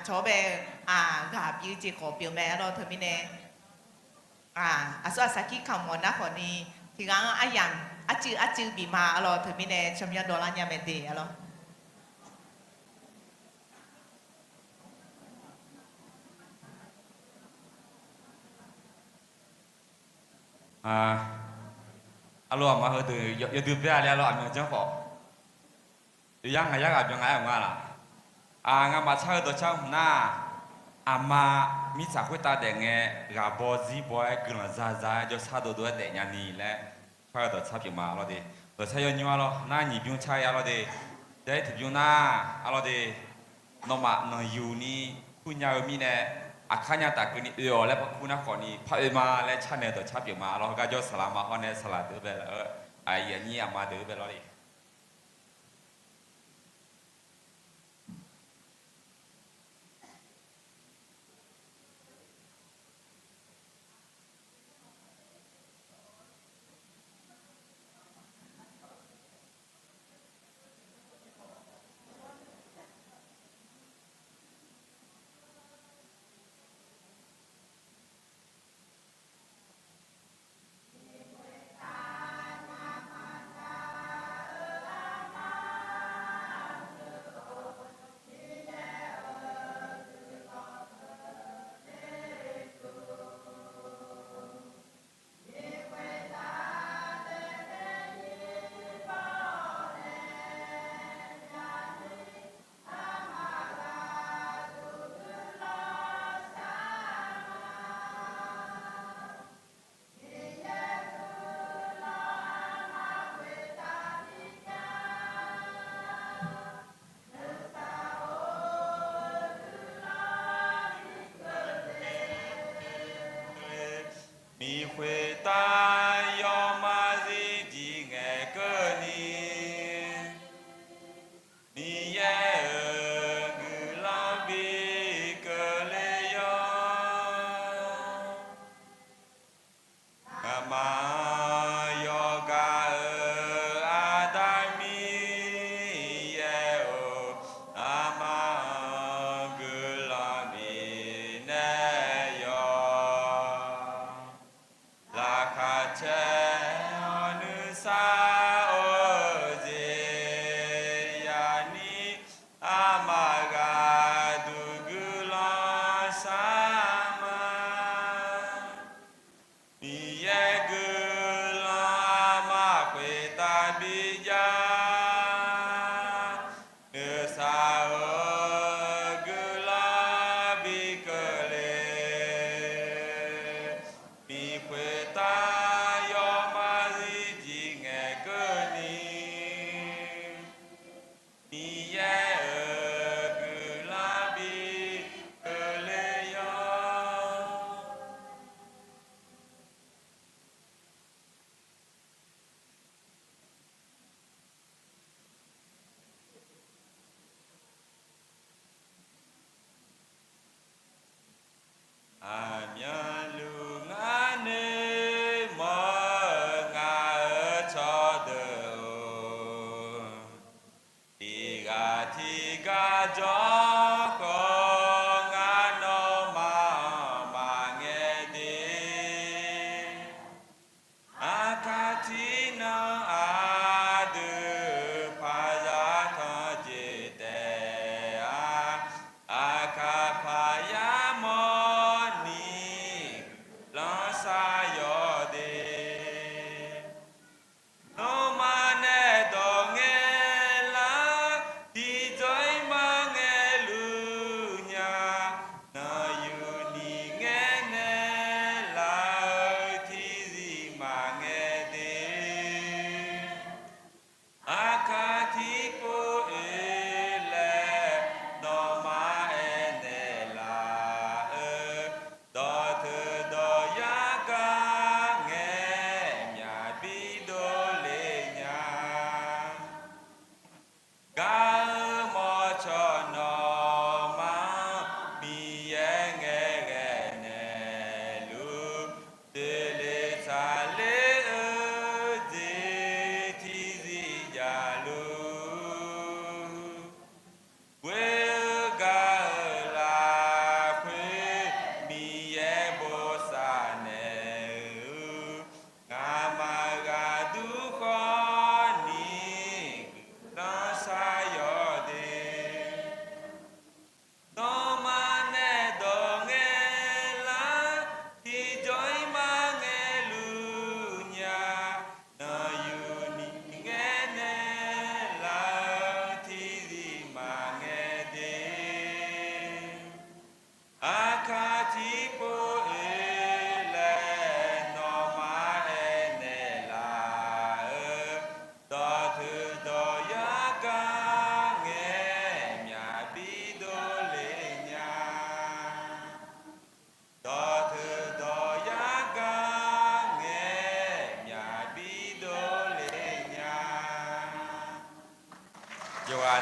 chỗ bé gặp yêu chỉ có biểu mẹ rồi thôi mình nè so saki không muốn na khỏi đi thì cái ai chữ bị mà rồi thôi mình nè trong nhà đồ là nhà mẹ đi rồi alo mà hơi từ giờ từ bây giờ alo anh chưa có yang ngaya gặp yang ngaya ngala ngà mà chơi đồ chơi na mà mi sao quay ta để nghe gà bò gì bò cái gần ra cho sao đồ đồ để nhà nì lẽ chơi đồ chơi mà alo đi đồ chơi nhiều alo na nhị biung chơi alo đi đấy thì biung na alo đi nó mà nó yêu niคุณยายมีเนี่ยอาคารยาตากุนี่แล้วพอคุณนักขอนี่พระเอมาและชาเนตัวชับอยู่มาเราก็จะสลามาฮอนเนี่ยสลัดเดือบไปไอ้ยันนี่อามาเดือบไปแล้วดิ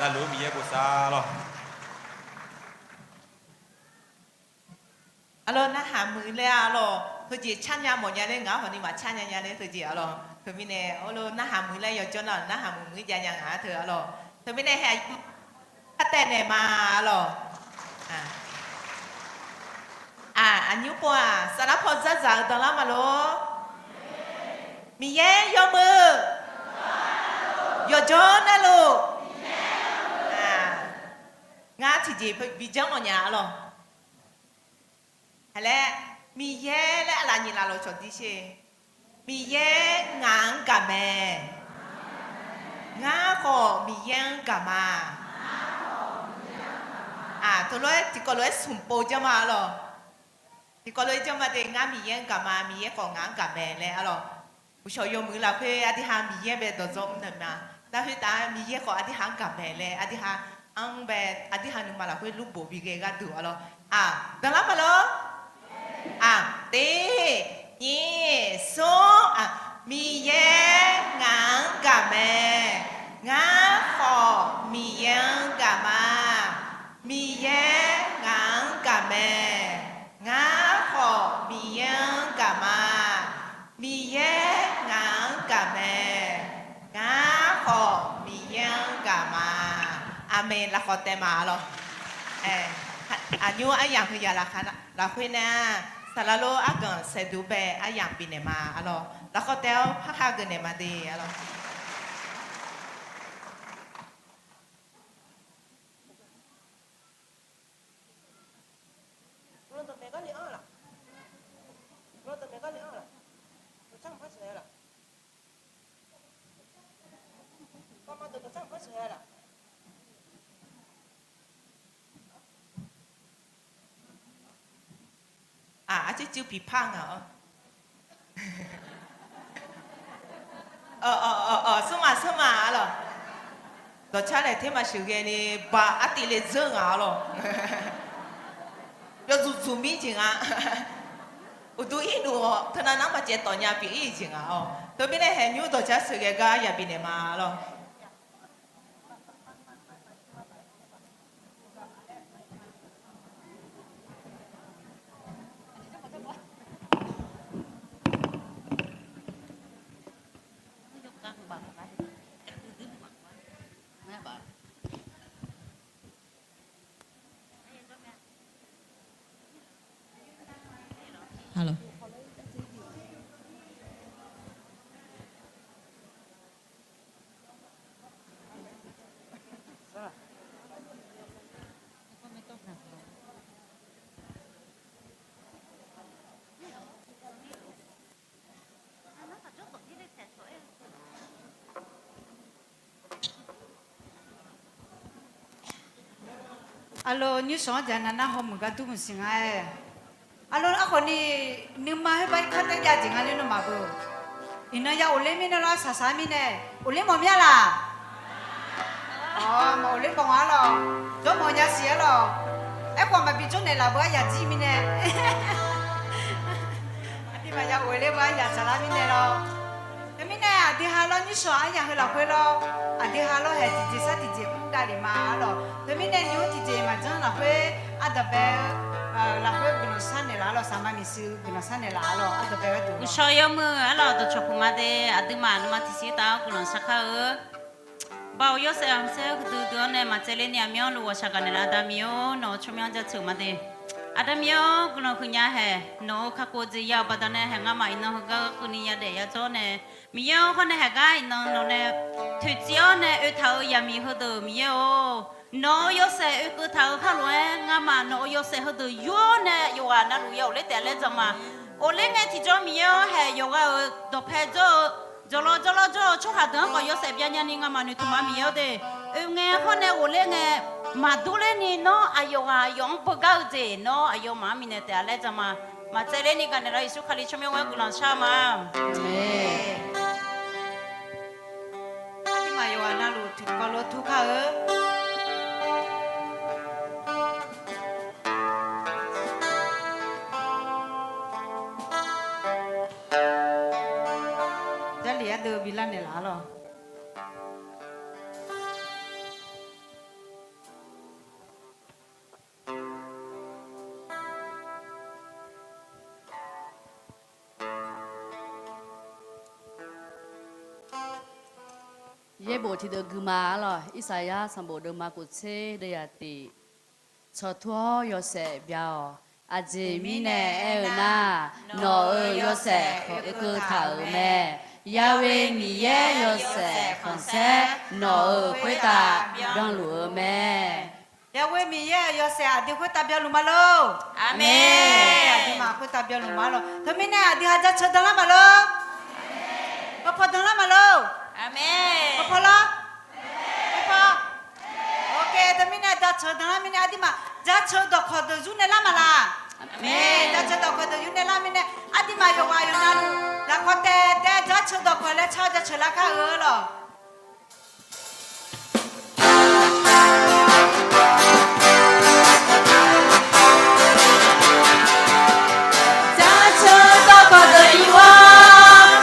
là lúa mì của sa lo อะลอนะหามือเลยอะลอคือจีชันยาหมดยาเลยงาคนนี้มาชันยาเลยคือจีอะลอคือมีเนี่ยอะลอนะหามือเลยยอจนอะนะหามือยายังหาเธออะลอคือมีเนี่ยแห่ถ้าแต่เนี่ยมาอะลออันนี้ปัวสารพัดจะจากตอนละมาลอมีเย่ยอมือยอจนนะลูกงาที่จีบิจังมันยาอะลอฮะและมีเย่และอะไรนี่ล่ะเราชดดิเชมีเย่งานกับแม่งาก็มีเย่กับมาตัวเลยที่ก็เลยสุ่มโปจะมาหรอที่ก็เลยจะมาเด็กงานมีเย่กับมามีเย่ของงานกับแม่เลยอะหรอผู้ชายยมือเราเพื่ออธิษฐานมีเย่แบบตัวจอมนั่นนะแต่คือตามีเย่ของอธิษฐานกับแม่เลยอธิษฐานอังแบบอธิษฐานนึงมาเราเพื่อลูกโบบีเกก็ดูอะหรอดังนั้นมาหรอตีนี่สูมีเย่งานกับแม่งาขอมีเย่กับมามีเย่งานกับแม่งาขอมีเย่กับมามีเย่งานกับแม่งาขอมีเย่กับมาอาเมนละขอเตมาหรออายุอาอย่างคือยาละค่ะละคุยนะสารโลอากันเสดูเบอาอย่างปีเนมาอะลอแล้วก็เต้าพักหาเกินเนมาดีอะลออาจจะจิ้วผีพังเหรอสมาเหรอตัวชาเลยที่มาชื่อเกนี่บาอติเลเซอร์เหรอ要做面前啊，我都印度哦，他那那么接到人家比以前啊哦，这边的很牛多家是个家也比你嘛咯。Hello. Alo, như số giờ nãy hôm mình có tụi mình sinh ai. Alo, ako ni nimah baik kata dia jangan ni nama aku. Ina ya oleh mina lah sasami ni. Oleh mau mia lah. Oh, mau oleh bang ala. Jo mau nya sia lah. Kau mau bicu ni lah buat ya ji mina. Adi macam oleh buat ya salami ni lah. Kami ni adi halau ni so ayah halau kau lah. Adi halau hai tiji sa tiji dari mana lah. Kami ni new tiji macam lah kau ada la kwe gino sane la lo sama misi gino sane la lo ato pewe tu. Ushoyo mu alo to chokuma de adima numa tisi ta gino saka bao yo se am se du du ne ma chele ni amyo lo shaka ne la da myo no chomyo ja chuma de adamyo gino kunya he no khako ji ya badane he nga ma ino ga kuni ya de ya cho ne miyo khone he ga ino no ne thu chio ne u thau ya mi ho do miyo nó yo se cứ tháo khá luôn ngã mà nó yo se hơi từ yo nè yo à nó lu yo lấy tiền lấy chồng mà ô lấy nghe thì cho mi yo hay yo cái đồ phê cho cho hạt nữa có yo se bây giờ ni ngã mà ni tụi mi yo de nghe con này ô lấy nghe mà tu lấy ni nó ayo à yong bơ gạo gì nó ayo mà mi nè tiền lấy chồng mà chơi lấy ni cái này là isu khali cho mi yo cái lần sau mà mà yo ana lu tu kalau tu kah Jadi ada bila ni lah lo. 耶波提的古马了，以赛亚上波的马古车的呀的，错托有些表，阿姐米呢艾那，诺有些和一个头咩，亚维米耶有些红色，诺回答让路咩。Ya we mi ye yo se adi ko tabia lumalo. Amen. Adi ma ko tabia lumalo. Tami ne adi haja chodala malo. Papa dala malo. Amen. Papa la. Papa. Okay, tami ne da chodala mi ne adi ma ja chodo khodo june la mala. Amen. Ja chodo khodo june la mi ne adi ma yo wa yo na lu. La khote de ja chodo khole chodo chola ka lo. Hãy subscribe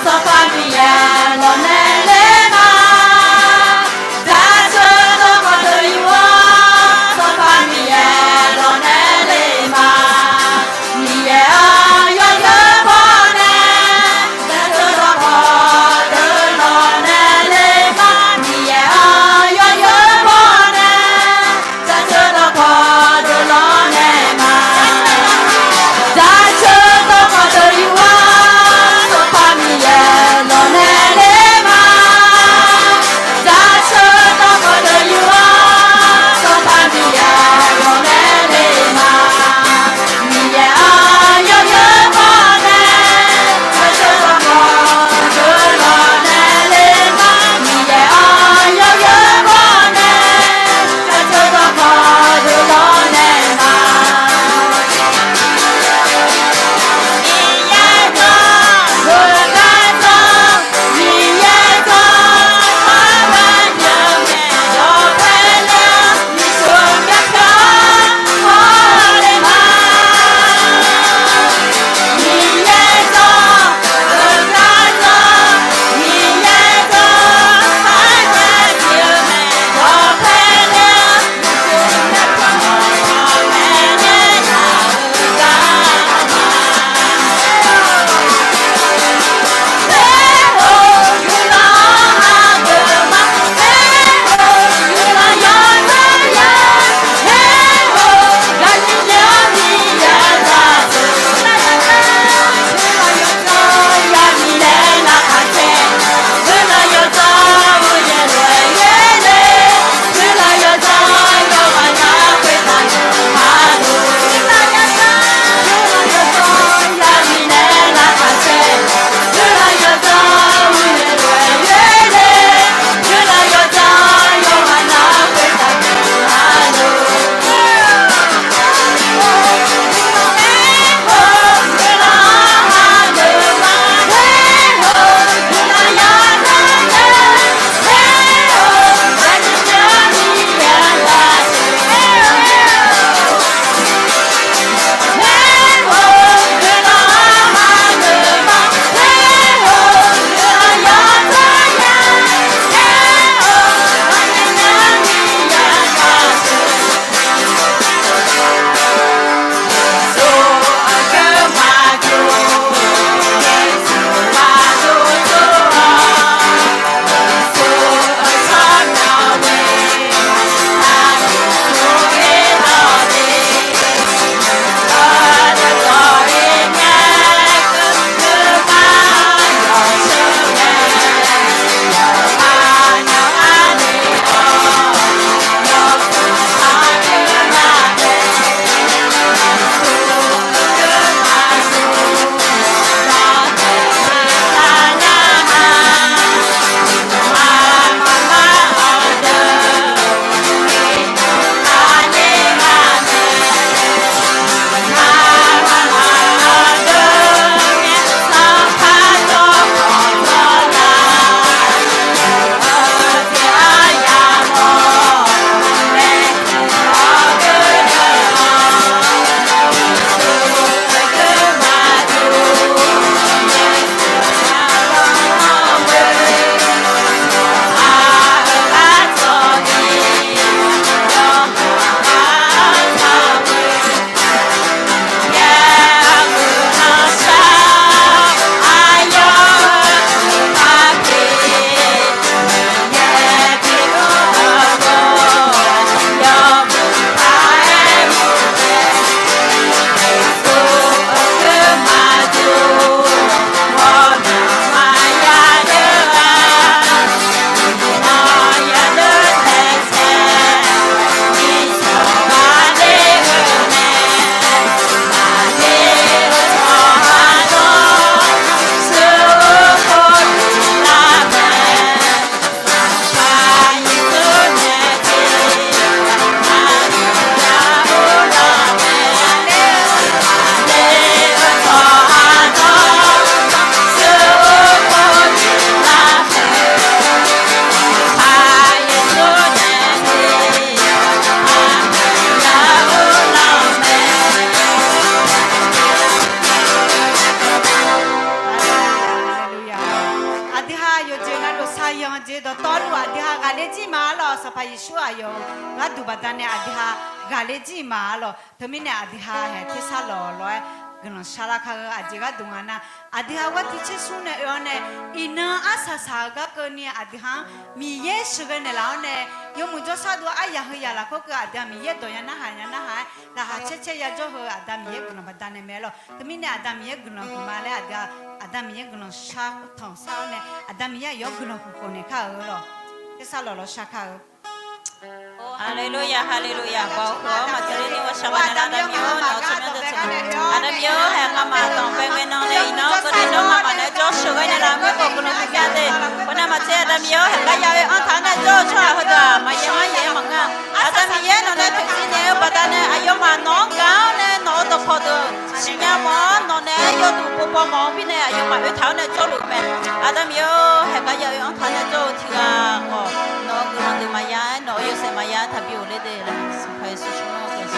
cho kênh Ghiền Mì Gõ để không bỏ lỡ สภายิชัวโยงัดดูบัดเนี่ยอดีฮากาเลจีมาหรอเธอไม่เนี่ยอดีฮาเฮทิสาหล่อร้อยกนชาลาคาอดีก็ดูงานะอดีฮาว่าที่เชสุเนี่ยเนี่ยอินาอาสาสากะก็เนี่ยอดีฮามีเยสุกันเนี่ยแล้วเนี่ยยมุจสาดูอายาเฮียละก็คืออดีฮามีเยตัวยานะฮายานะฮายละฮาเชเชยาจ่อเฮออดีมีเยกนบัดเนี่ยเมลเธอไม่เนี่ยอดีมีเยกนมาเลยอดีมีเยกนชาทองสาวเนี่ยอดีมีเยยกนคนเนี่ยข้าหรอที่สาหล่อชาข้า 哈利路亚，哈利路亚，包括嘛这里我上完了，阿达米欧，那这边的什么？阿达米欧还干嘛？当兵为孬嘞，孬个的孬嘛嘛嘞，做事为那孬个不可能不干的。我那嘛这阿达米欧还干要按他那做出来好的，嘛也嘛啊，阿达米耶那嘞平时呢，把他呢哎呦嘛孬高呢，孬都跑的，新疆嘛孬呢有都不帮忙比呢，哎呦嘛有他那做路呗。阿达米欧还干要按他那做听啊，哦，孬个孬的嘛呀，孬有些嘛呀。他比我来的了，是快是什么个是？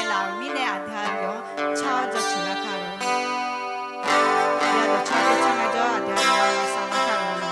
là mi nè à thà yo cho cho chú là khá rồi giờ đó cho cho ngay cho à thà yo sao là khá rồi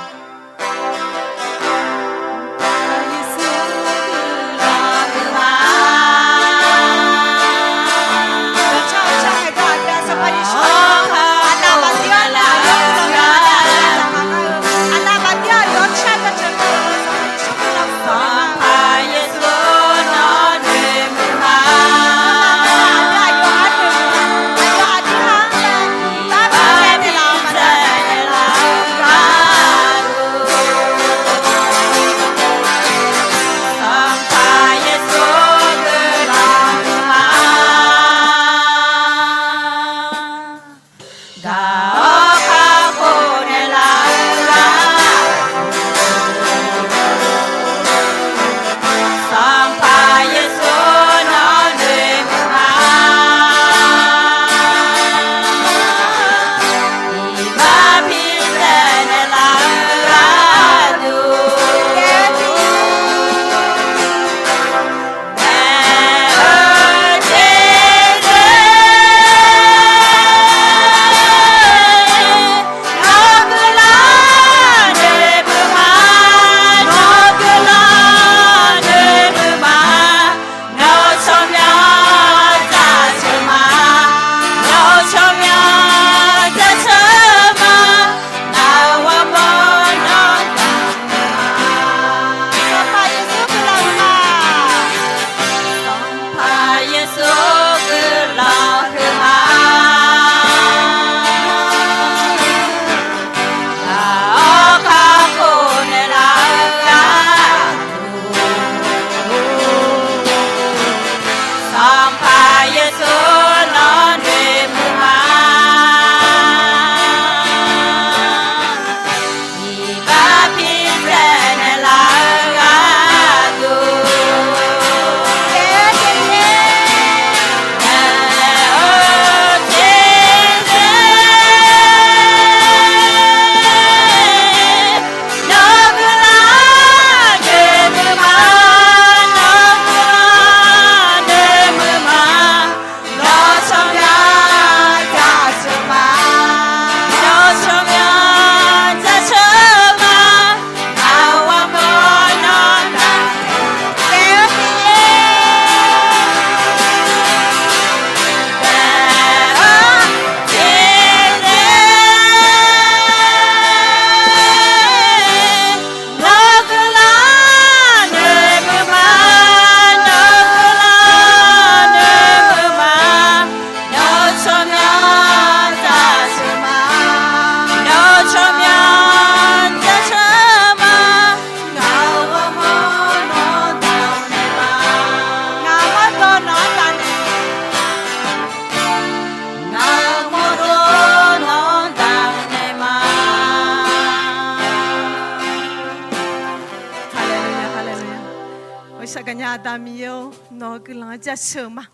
Kanya damio no glan ja shema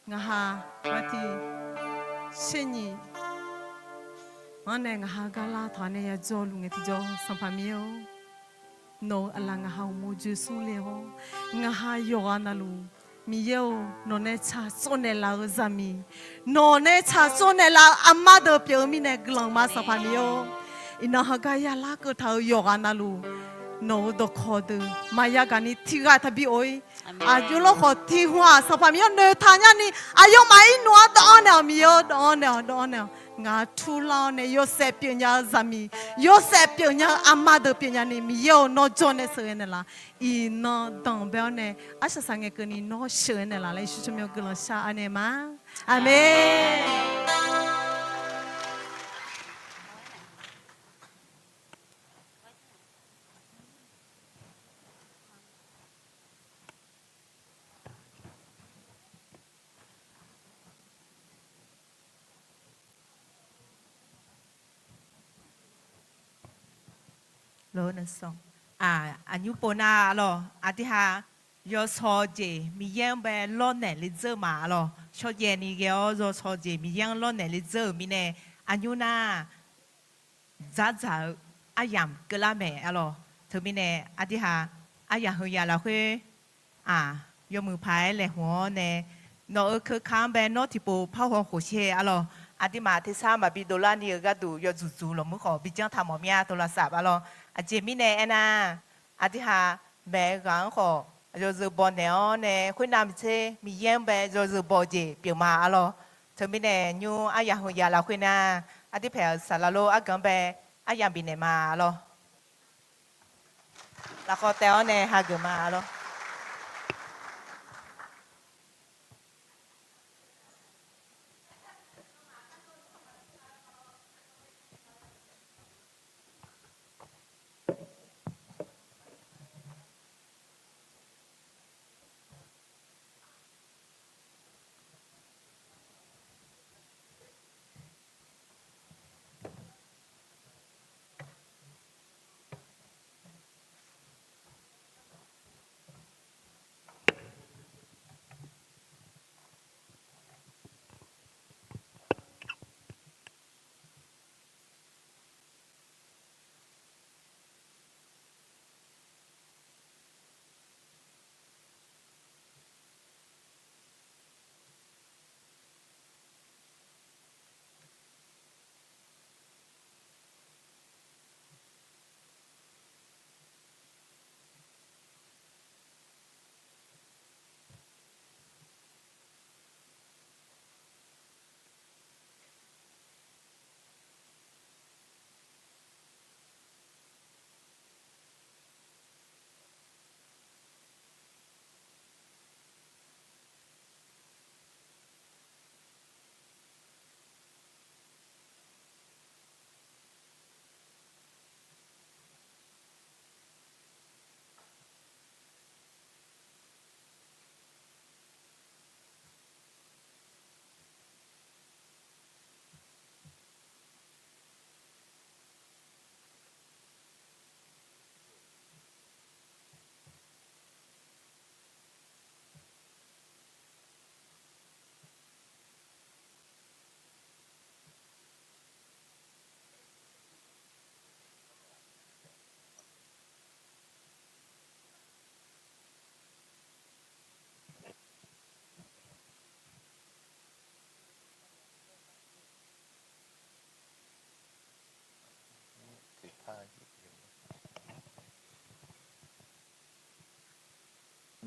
ngaha mati shenyi ane ngaha gala thane ya jolu ngeti jo sampamio no ala ngaha mo jesu leho ngaha yoana lu miyo no ne cha sone la zami no ne cha sone la amado pyo mi ne glan ma sampamio ina hagaya la ko thau yoana lu no do khod maya gani thiga thabi oi ajulo kho thi hwa sapamio ne thanya ni ayo mai noa do na mio do na nga thula ne yo se pnya zami yo se pnya amado pnya ni mio no jone se ne la i no dong bel ne asa sange ke ni no she ne la le shu chmyo glo sha ane ma amen lo na song anyu pona lo atiha yo soje mi yang be lo ne li ze ma lo cho ye ni ge o zo soje mi yang lo ne li ze mi ne anyu na za za ayam ke la me lo thơ mi ne atiha ayam hu ya la hwe yo mu phai le ho ne no ke kambe no tipo power ho che alo adima te sa ma bi dola ni ga du yo zu lo mu ko bi jang tha mo mya to la sa ba lo a je mi ne ana adiha be gang ko yo zu bo ne o ne khwin nam che mi yen be yo zu bo je pi ma alo to mi ne nyu a ya ho ya la khwin na adi phe sa la lo a gan be a ya bi ne ma alo la ko te o ne ha ge ma alo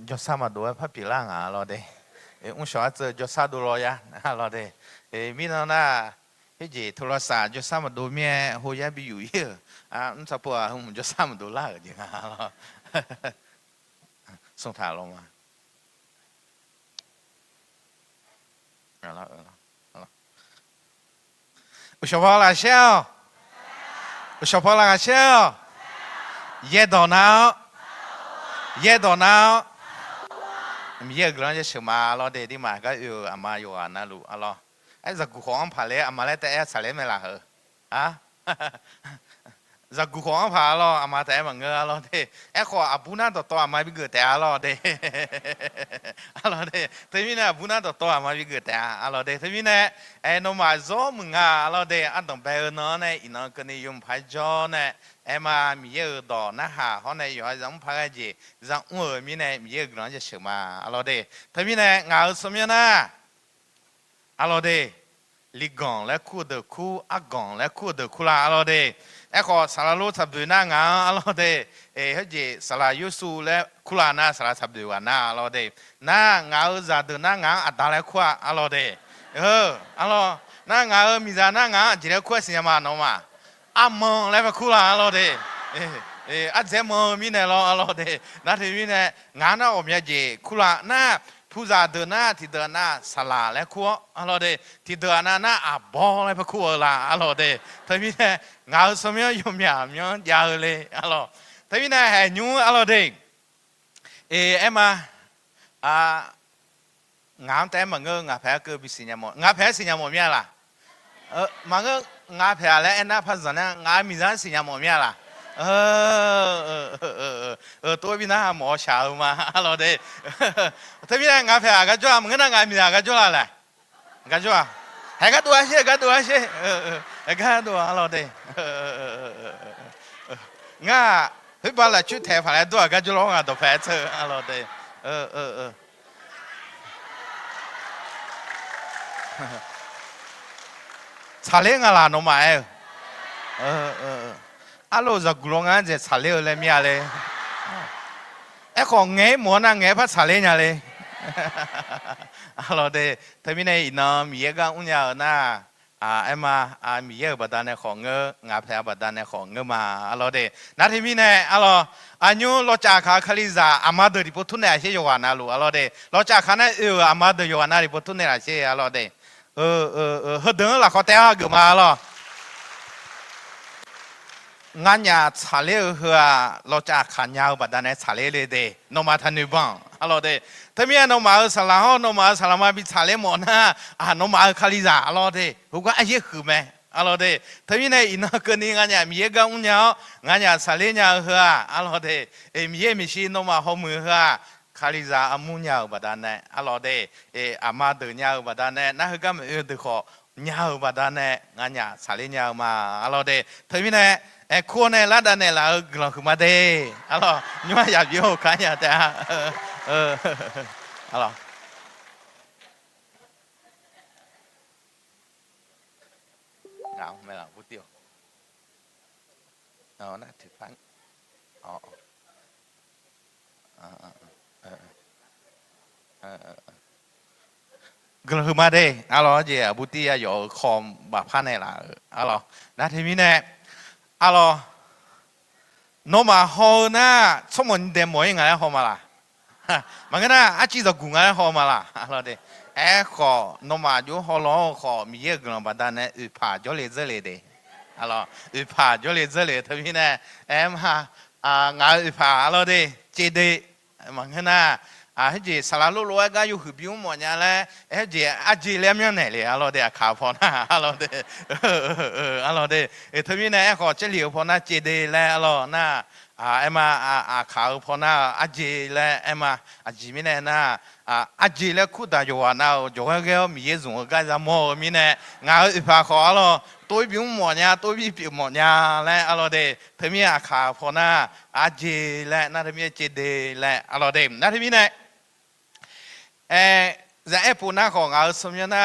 就啥么多怕比浪啊，老的，我小孩子就啥都老呀，老的，米那那，迄个托拉萨就啥么多面，好也比有些啊，你差不多我们就啥么多啦，就啊，送他了吗？好了，我小跑了笑，我小跑了笑，也到哪？也到哪？มีเยอะกว่าจะเชื่อมาเราเด็ดที่มาก็อยู่อามาอยู่นะลูกอ๋อไอ้จักกุของผ่าเลยอามาเลยแต่ไอ้สาเลไม่ละเหรออ่ะจักกุของผ่าเราอามาแต่มันเงาเราเด็ดไอ้ขออาบุญตัวอามาบิเกิดแต่เราเด็ดเราเด็ดทีนี้เนี่ยบุญตัวอามาบิเกิดแต่เราเด็ดทีนี้เนี่ยไอ้น้องมาโจมึงอ่ะเราเด็ดอันต้องไปเนาะเนี่ยอีน้องคนนี้ยมพายจอเนี่ยไอ้มามีเยอะต่อนะฮะเขาเนี่ยอยู่ยังพายจียังมีเนี่ยมีเยอะกว่าจะเชื่อมาเราเด็ดทีนี้เนี่ยงานสมัยน่ะเราเด็ดลิกองและคู่เดือคู่อักองและคู่เดือคู่ละเราเด็ดไอ้ขอสารลูทับดูหน้างานเราเด็ดเฮ้ยจีสารยุสูและคู่ละน่าสารทับดูวันน่าเราเด็ดหน้างานจะดูหน้างานอัดอะไรคู่เราเด็ดเราหน้างานมีจะหน้างานจีเรคู่สิ่งมาโนมาอามองแล้วคู่ละเราเด็ดอาจจะมองมีเนี่ยเราเด็ดนั่นที่มีเนี่ยงานเราอมีจีคู่ละน่าผู้จะเดินหน้าที่เดินหน้าสลาและคู่เราเด็ดที่เดินหน้าอาบอแล้วไปคู่ละเราเด็ดที่มีเนี่ยงานสมัยยมยามยาวเลยเราที่มีเนี่ยให้ยูเราเด็ดเอ็มงานแต่มันก็งานแพ้ก็มีสิ่งอย่างงานแพ้สิ่งอย่างมีอะไรมันก็งานแพ้แล้วเอ็นน่าพัฒนางานมีสิ่งอย่างมีอะไรตัวพี่น่าหมอชาวมาเราเด็ดที่พี่น่างานแพ้ก็จ้ามึงน่างานมีอะไรก็จ้าอะไรก็จ้าให้ก็ตัวเช่ก็ตัวเช่ก็ตัวเราเด็ดงาเฮ้ยบ้านละชุดแถวผ่านตัวก็จะร้องอ่ะตัวแพ้เธอเราเด็ด查理个啦，侬买，阿罗在古龙安在查理来咩嘞？哎，个眼摸那眼怕查理伢嘞，阿罗的，他们呢，那米个乌伢那。ไอ้มามีเยอะบัดนั้นของเงงาแพ้บัดนั้นของเงมาอะไรเดนาทีนี้เนี่ยอะไรอันยูเราจากขาคลิซาอามาเดริปุถุเนี่ยเชื่ออยู่ว่าน่ารู้อะไรเดเราจากขาเนี่ยอามาเดอยู่ว่าน่าริปุถุเนี่ยเชื่ออะไรเดเฮเดินละเขาแต่ก็มาอะไรงานยาชาเลหัวเราจากขายาวบัดนั้นชาเลเลยเดโนมาทันนิบังอะไรเดถ้ามีโนมาสลาฮโนมาสลามาบิชาเลหมดนะโนมาคาลิซาอะไรเดพวกไอ้เหี้ยคือไหมอะไรเดถ้ามีเนี่ยอินก็นี่งานยามีเรื่องอุ้งยาวงานยาชาเลยาหัวอะไรเดมีไม่ใช่โนมาหัวมือหัวคาลิซาอามุนยาวบัดนั้นอะไรเดอามาเดินยาวบัดนั้นนั่นก็ไม่เดือดขอยาวบัดนั้นงานยาชาเลยาวมาอะไรเดถ้ามีเนี่ยคนเนี่ยละดันเนี่ยละกลางคืนมาเด้อะไรนี่มาอยากอยู่กันอย่างแต่อะไรเอาไม่ละพูดเดียวเอานะถือฟังอ๋อกลางคืนมาเด้อะไรเจ้าพูดเดียวอยู่คอมแบบพันเนี่ยละอะไรนะทีนี้เนี่ยอะไรโนมาฮอน่าสมมติเดมวยไงฮอมาล่ะมันก็น่าอาชีพกูไงฮอมาล่ะอะไรเดขอโนมาอยู่ฮอล้อขอมีเยอะกลางบัดนั้นอุปาจอเลเจเลเดอะไรอุปาจอเลเจเลทีนี้เนี่ยมางานอุปาอะไรเดเจเดมันก็น่าเฮ้ยสารลูกๆก็อยู่หืบยุ่งหมดเนี่ยแหละเฮ้ยอาจีเลี้ยงยังไงเลยอะไรเดี๋ยวข่าวพอนะอะไรเดี๋ยวอะไรเดี๋ยวทีนี้เนี่ยขอเฉลี่ยพอนะเจดีแล้วอะไรนะมาข่าวพอนะอาจีแล้วมาอาจีมีเนี่ยนะอาจีแล้วคู่ตาอยู่ว่านะอยู่ก็มีเยอะส่วนก็จะมอมีเนี่ยงานอุปาขออะไรตัวบิวหมดเนี่ยตัวบิวหมดเนี่ยแล้วอะไรเดี๋ยวทีนี้ข่าวพอนะอาจีแล้วนั่นทีนี้เจดีแล้วอะไรเดี๋ยวนั่นทีนี้เนี่ยจะปูน่าของเราสมัยนั้น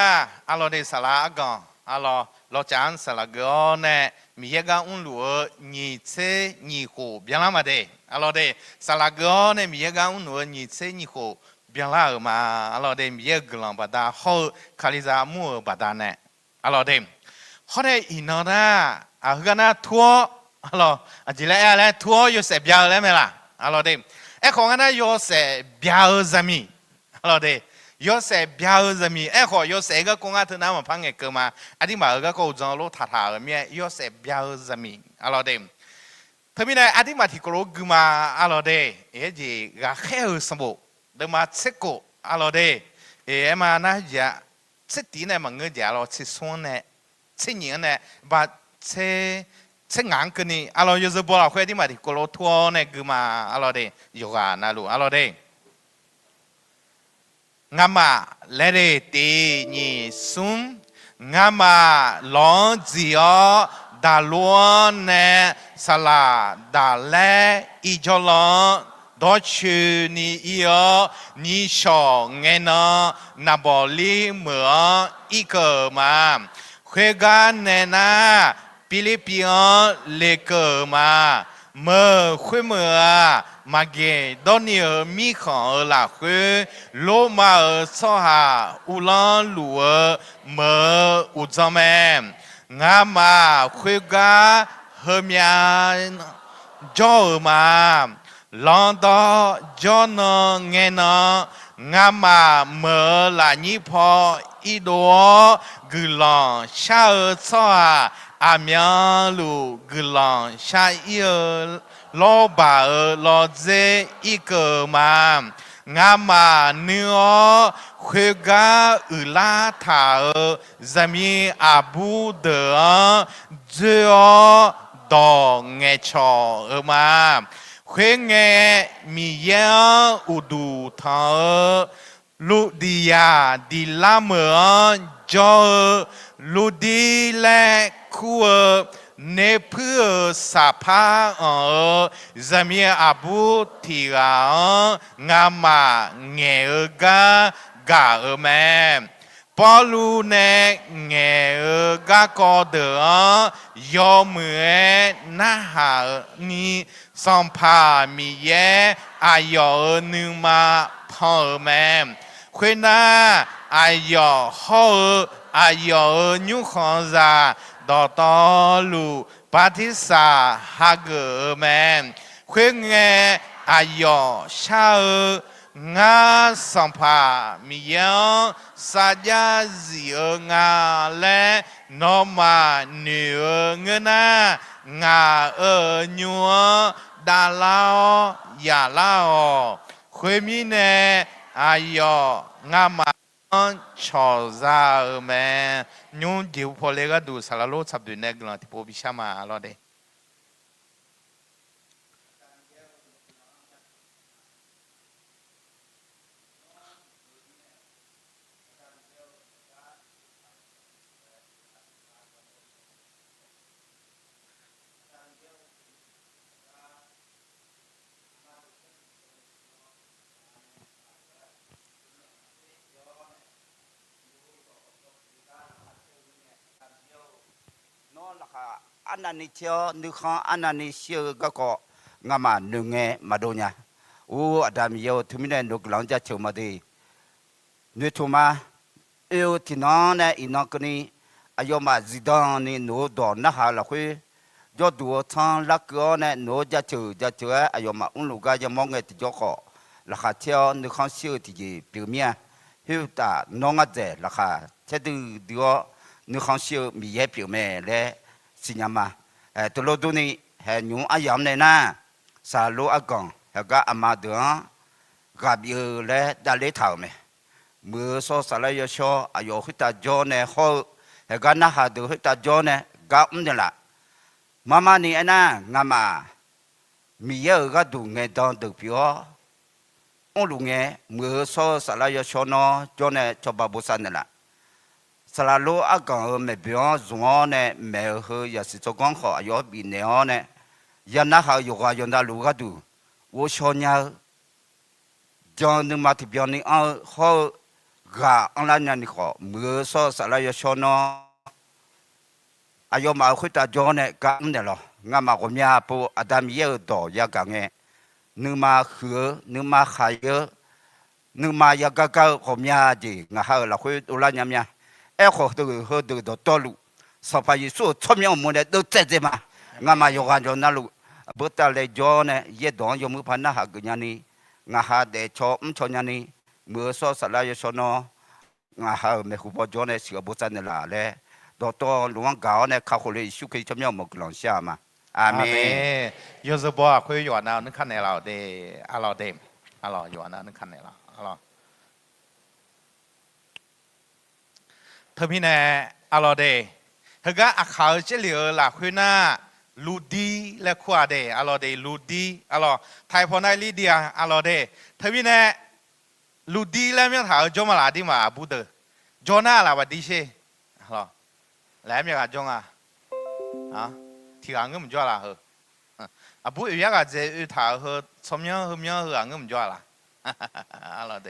อะไรเดสลากอนอะไรเราจานสลากอนเนี่ยมีเยอะอุ่นหลัวยี่เซยี่หูเบียงละมาเดอะไรเดสลากอนเนี่ยมีเยอะอุ่นหลัวยี่เซยี่หูเบียงละมาอะไรเดมีเยอะกลางบัดาเขาคาลิซามัวบัดาเนี่ยอะไรเดเขาเนี่ยอินนอน่ากันนะทัวอะไรจีเล่อะไรทัวอยู่เสพยาเลยไหมล่ะอะไรเดของกันนะอยู่เสพยาซามีอะไรเดยศเบียวจะมีขอยศก็คงอาจจะน้ำมันพังเอกมาอันนี้มาก็กูจะรู้ท่าเมียยศเบียวจะมีอะไรเดิมถ้ามีอะไรอันนี้มาที่กูรู้กูมาอะไรเดิมจีก็แค่สมบูรณ์เดิมมาเช็คกูอะไรเดิมมานะจะเช็คตีเนี่ยมันเงี้ยเราเช็คส่วนเนี่ยเช็คเงี้ยเนี่ยบัดเช็คงานกันนี่อะไรยศบอกเราคุยที่มาที่กูรู้ทัวร์เนี่ยกูมาอะไรเดิมอยู่กันนะรู้อะไรเดิมงามาเลเรตีนีซุมงามาลองจีอดาลวนเนสลาดาเลอีจอลอนดอชูนีอีอนิชอเงนนาบอลีเมืออีเกมาเควกาเนนาฟิลิปปินเลเกมาเมื่อคุยเมื่อมาเกดอนนี่มีของละคุยโลมาสหาอุลังลัวเมื่ออุจแมงามาคุยกาเฮมียจอมาลอนดอจอนเงินงามาเมื่อละนิพออีโดกุลังชาสหาอาเมียลูกุลังชาอีลอบาลอเจอีกมางามาเนื้อคุยกาอุลาทาจะมีอาบูเดอเจอดองเงชอมาคุยเงมีเยอุดูทาลูดียาดีลาเมืองจอลูดีเล็กคัวเนเพื่อสาพาจะมีอาบุติกางามาเงกากาแม保路呢爱个高的要么那哈你上怕米耶啊要你嘛朋们会那啊要好啊要女行子到路巴提萨哈个们会爱啊要下ngã song pa mi yang sa ya zi ngã le no ma ni ngã na ngã nhua da lao ya lao khuê mi nè ayo ngã ma cho ra mẹ nhung điều phô lê cái đủ sao lô sắp đến nè cái thì bố bị sao mà lo đấy nó là anh anh đi chơi nước khác anh anh chơi cái có ngắm mà nương nghe mà đâu nha ô Adam yêu thì mình nên được lòng cha chiều mà đi nếu thua mà yêu thì nó này nó cái này ayo mà gì đó này nó đó nó hà là khuê do đùa thang lá cửa này nó cha chiều ayo mà ông lục cái mong nghe thì cho họ là khá theo nước khác chơi thì gì biểu miệng hiểu ta nó ngắt dễ là khá thế từ đó nước khác chơi bị ép biểu mẹ lẽ xin nhầm mà từ lâu tôi này hệ nhung ai yếm này na sa lô ăn con hệ cái ama đó gặp yêu lẽ đã lấy thảo mẹ mưa so sa lại yo so ayo hít ta gió này ho hệ cái na hà được hít ta gió này gặp này là mama này anh na ngắm mà mi yêu cái đủ nghe đón được phiếu ông lục nghe mưa so sa lại yo so nó gió này cho bà bố san này là sa lô ăn con mẹ biểu gió này mẹ hơi giờ sẽ cho con họ ayo bị nẻo này giờ na hà yo cái yo na lục cái đủ我小伢将你妈的表你好个安拉伢你好，没说啥来要小孬，哎呦妈会打仗呢，干的了，俺妈我们家不阿达米也多也干的，你妈喝，你妈还有，你妈也个个我们家的，俺还了会乌拉伢伢，哎好都到道路，上班一说出面我们的都在这嘛，俺妈有干着那路。bữa ta lấy gió này, giờ đó giờ mới phán na hạt cái nhà này, ngã hạt để cho nhà này, mưa so sạt lại cho nó, ngã hạt mấy khu vực gió này sửa bữa ta này là lẽ, đó to luồng gạo này khâu lấy suy khi chấm nhau một lần xa mà, amen. giờ giờ bỏ khơi yuan nào nước khăn này là để alo đêm, alo yuan nào nước khăn này là alo. Thưa mình nè, alo đêm, thực ra khảo chế liệu là khơi naลูดีและขวาเดอลอเดลูดีอลอไทยพอในลีเดียอลอเดทวีเนลูดีแล้วมีถามจอมาลาดีมาบูเดจอน่าลาวัดดีเช่อลอแล้วมีอะไรจงอ่ะฮะที่อ่างเงินจ่อละเหรอบูอีกอย่างจะถามเหรอสมัยเหรอมีเหรออ่างเงินจ่อละอลอเด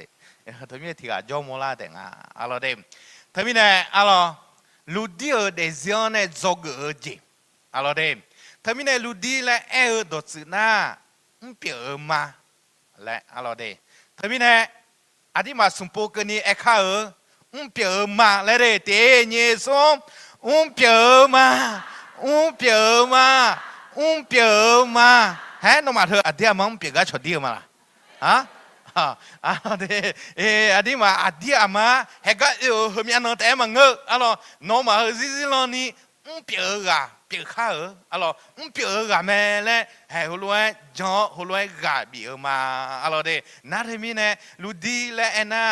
ทวีที่อ่างจอมาลาเดงอ่ะอลอเดทวีเนอลอลูดีเดเซียนเนจอกเอจีอลอเดถ้ามีในลูดีและดอสืน่าเปียมาและอะไรเดถ้ามีในอดีมาสมบูรณ์นี้ข้าเปียมาและเดเตเนสมเปียมาเปียมาเฮ้ยน้องมาเธออดีมาเปียก็ชดดีมาละฮะอะไรอดีมาอดีมาเฮ้ยก็มีอันนั้นแต่มาเงอะอะไรน้องมาซิซิลอนี่เปียกะเปียข้าอะไรเปียกะแม่เลยเฮ้ยหัวเลยจอหัวเลยกะเปียมาอะไรเดนั่นที่มีเนี่ยลูดีและเอ็น่า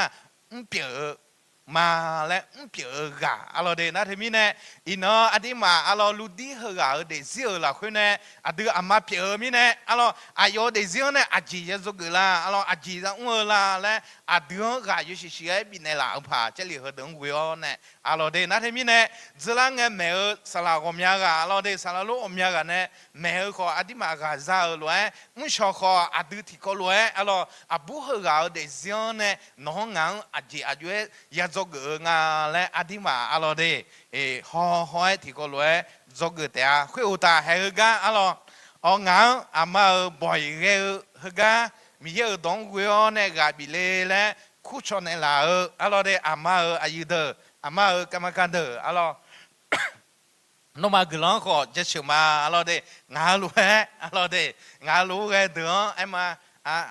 เปียมาและเปียกะอะไรเดนั่นที่มีเนี่ยอีน้ออดีมาอะไรลูดีเฮกะเดซิลละคนเนี่ยอดีอามาเปียมีเนี่ยอะไรอายุเดซิลเนี่ยอาจีจะสุกละอะไรอาจีจะอ้วนละและอดีกะอยู่เฉยๆบินในหลังผาจะเลี้ยงดึงวิวเนี่ยอะไรเดนั่นที่มีเนี่ยจะลังเงินแม่สลากอมยากะอะไรเดสลาลูอมยากะเนี่ยแม่ขออดีมากะซาลวยมุชขออดีที่ก็ลวยอะไรอาบุเฮกะเดซิลเนี่ยน้องงานอาจีอายุยา做个啊来阿弟嘛阿罗的好提个来做个的会有大还有个阿罗俺阿妈boy个个米有东贵哦那个比嘞嘞苦穿那啦阿罗的阿妈阿有的阿妈干嘛干的阿罗。nó mà cái lon khó just chịu mà alo đây ngã alo đây ngã lúa cái đường em mà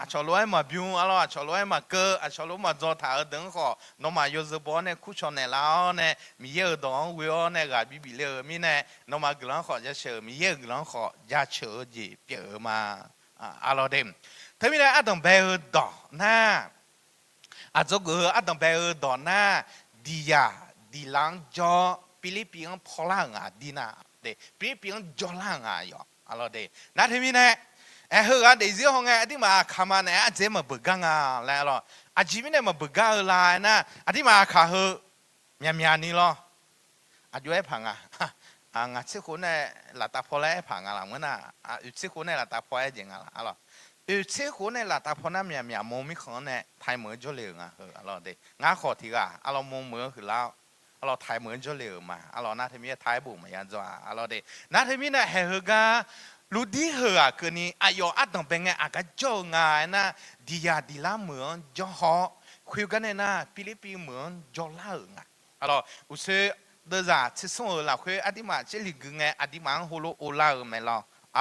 cho lúa em mà biu alo cho lúa em mà cơ cho lúa mà do thả đường khó nó mà yêu giờ bỏ này khu cho này lao này mi yêu đó yêu này cái bị lừa mi này nó mà cái lon khó just chịu mi yêu cái lon khó just chịu gì biểu mà alo đây thế mi này ăn đồng bè đỏ na cho cái ăn đồng bè đỏ na đi lang cho Philippines พลังอ่ะดีนะเด็ก Philippines จอลังอ่ะย่ออะไรเด็กนั่นที่มีเนี่ยเฮ้ยเดี๋ยวห้องไงที่มาขามันเนี่ยอาจจะมาบึกกังอ่ะแล้วอาจจะมีเนี่ยมาบึกกังอะไรนะที่มาขาเฮมีนี่หรออาจจะไอ้พังอ่ะงั้นสิ่งคนเนี่ยหลับตาพอแล้วไอ้พังอ่ะละเหมือนน่ะสิ่งคนเนี่ยหลับตาพอไอ้จริงอ่ะอะไรสิ่งคนเนี่ยหลับตาพอน่ะมีมองไม่ขนาดเนี่ยไทยเหมือนจะเหลืองอ่ะอะไรเด็กงั้นขอทีอ่ะอะไรมองเหมือนคือแล้วเราไทยเหมือนจะเหลวมาเราหน้าที่มีไทยบุ๋มยันจ้าเราเดหน้าที่มีเนี่ยเฮกาลูดีเฮอะคือนี่อายออัดต้องเป็นไงอากาศจ่องายนะดียาดีละเหมือนจ่อหอคุยกันเนี่ยนะฟิลิปปินส์เหมือนจ่อล่าอ่ะเราอุตส่าห์เดินจากที่ส่งเราคุยอดีมาเจลิกไงอดีมาโฮโลโอล่าไม่เ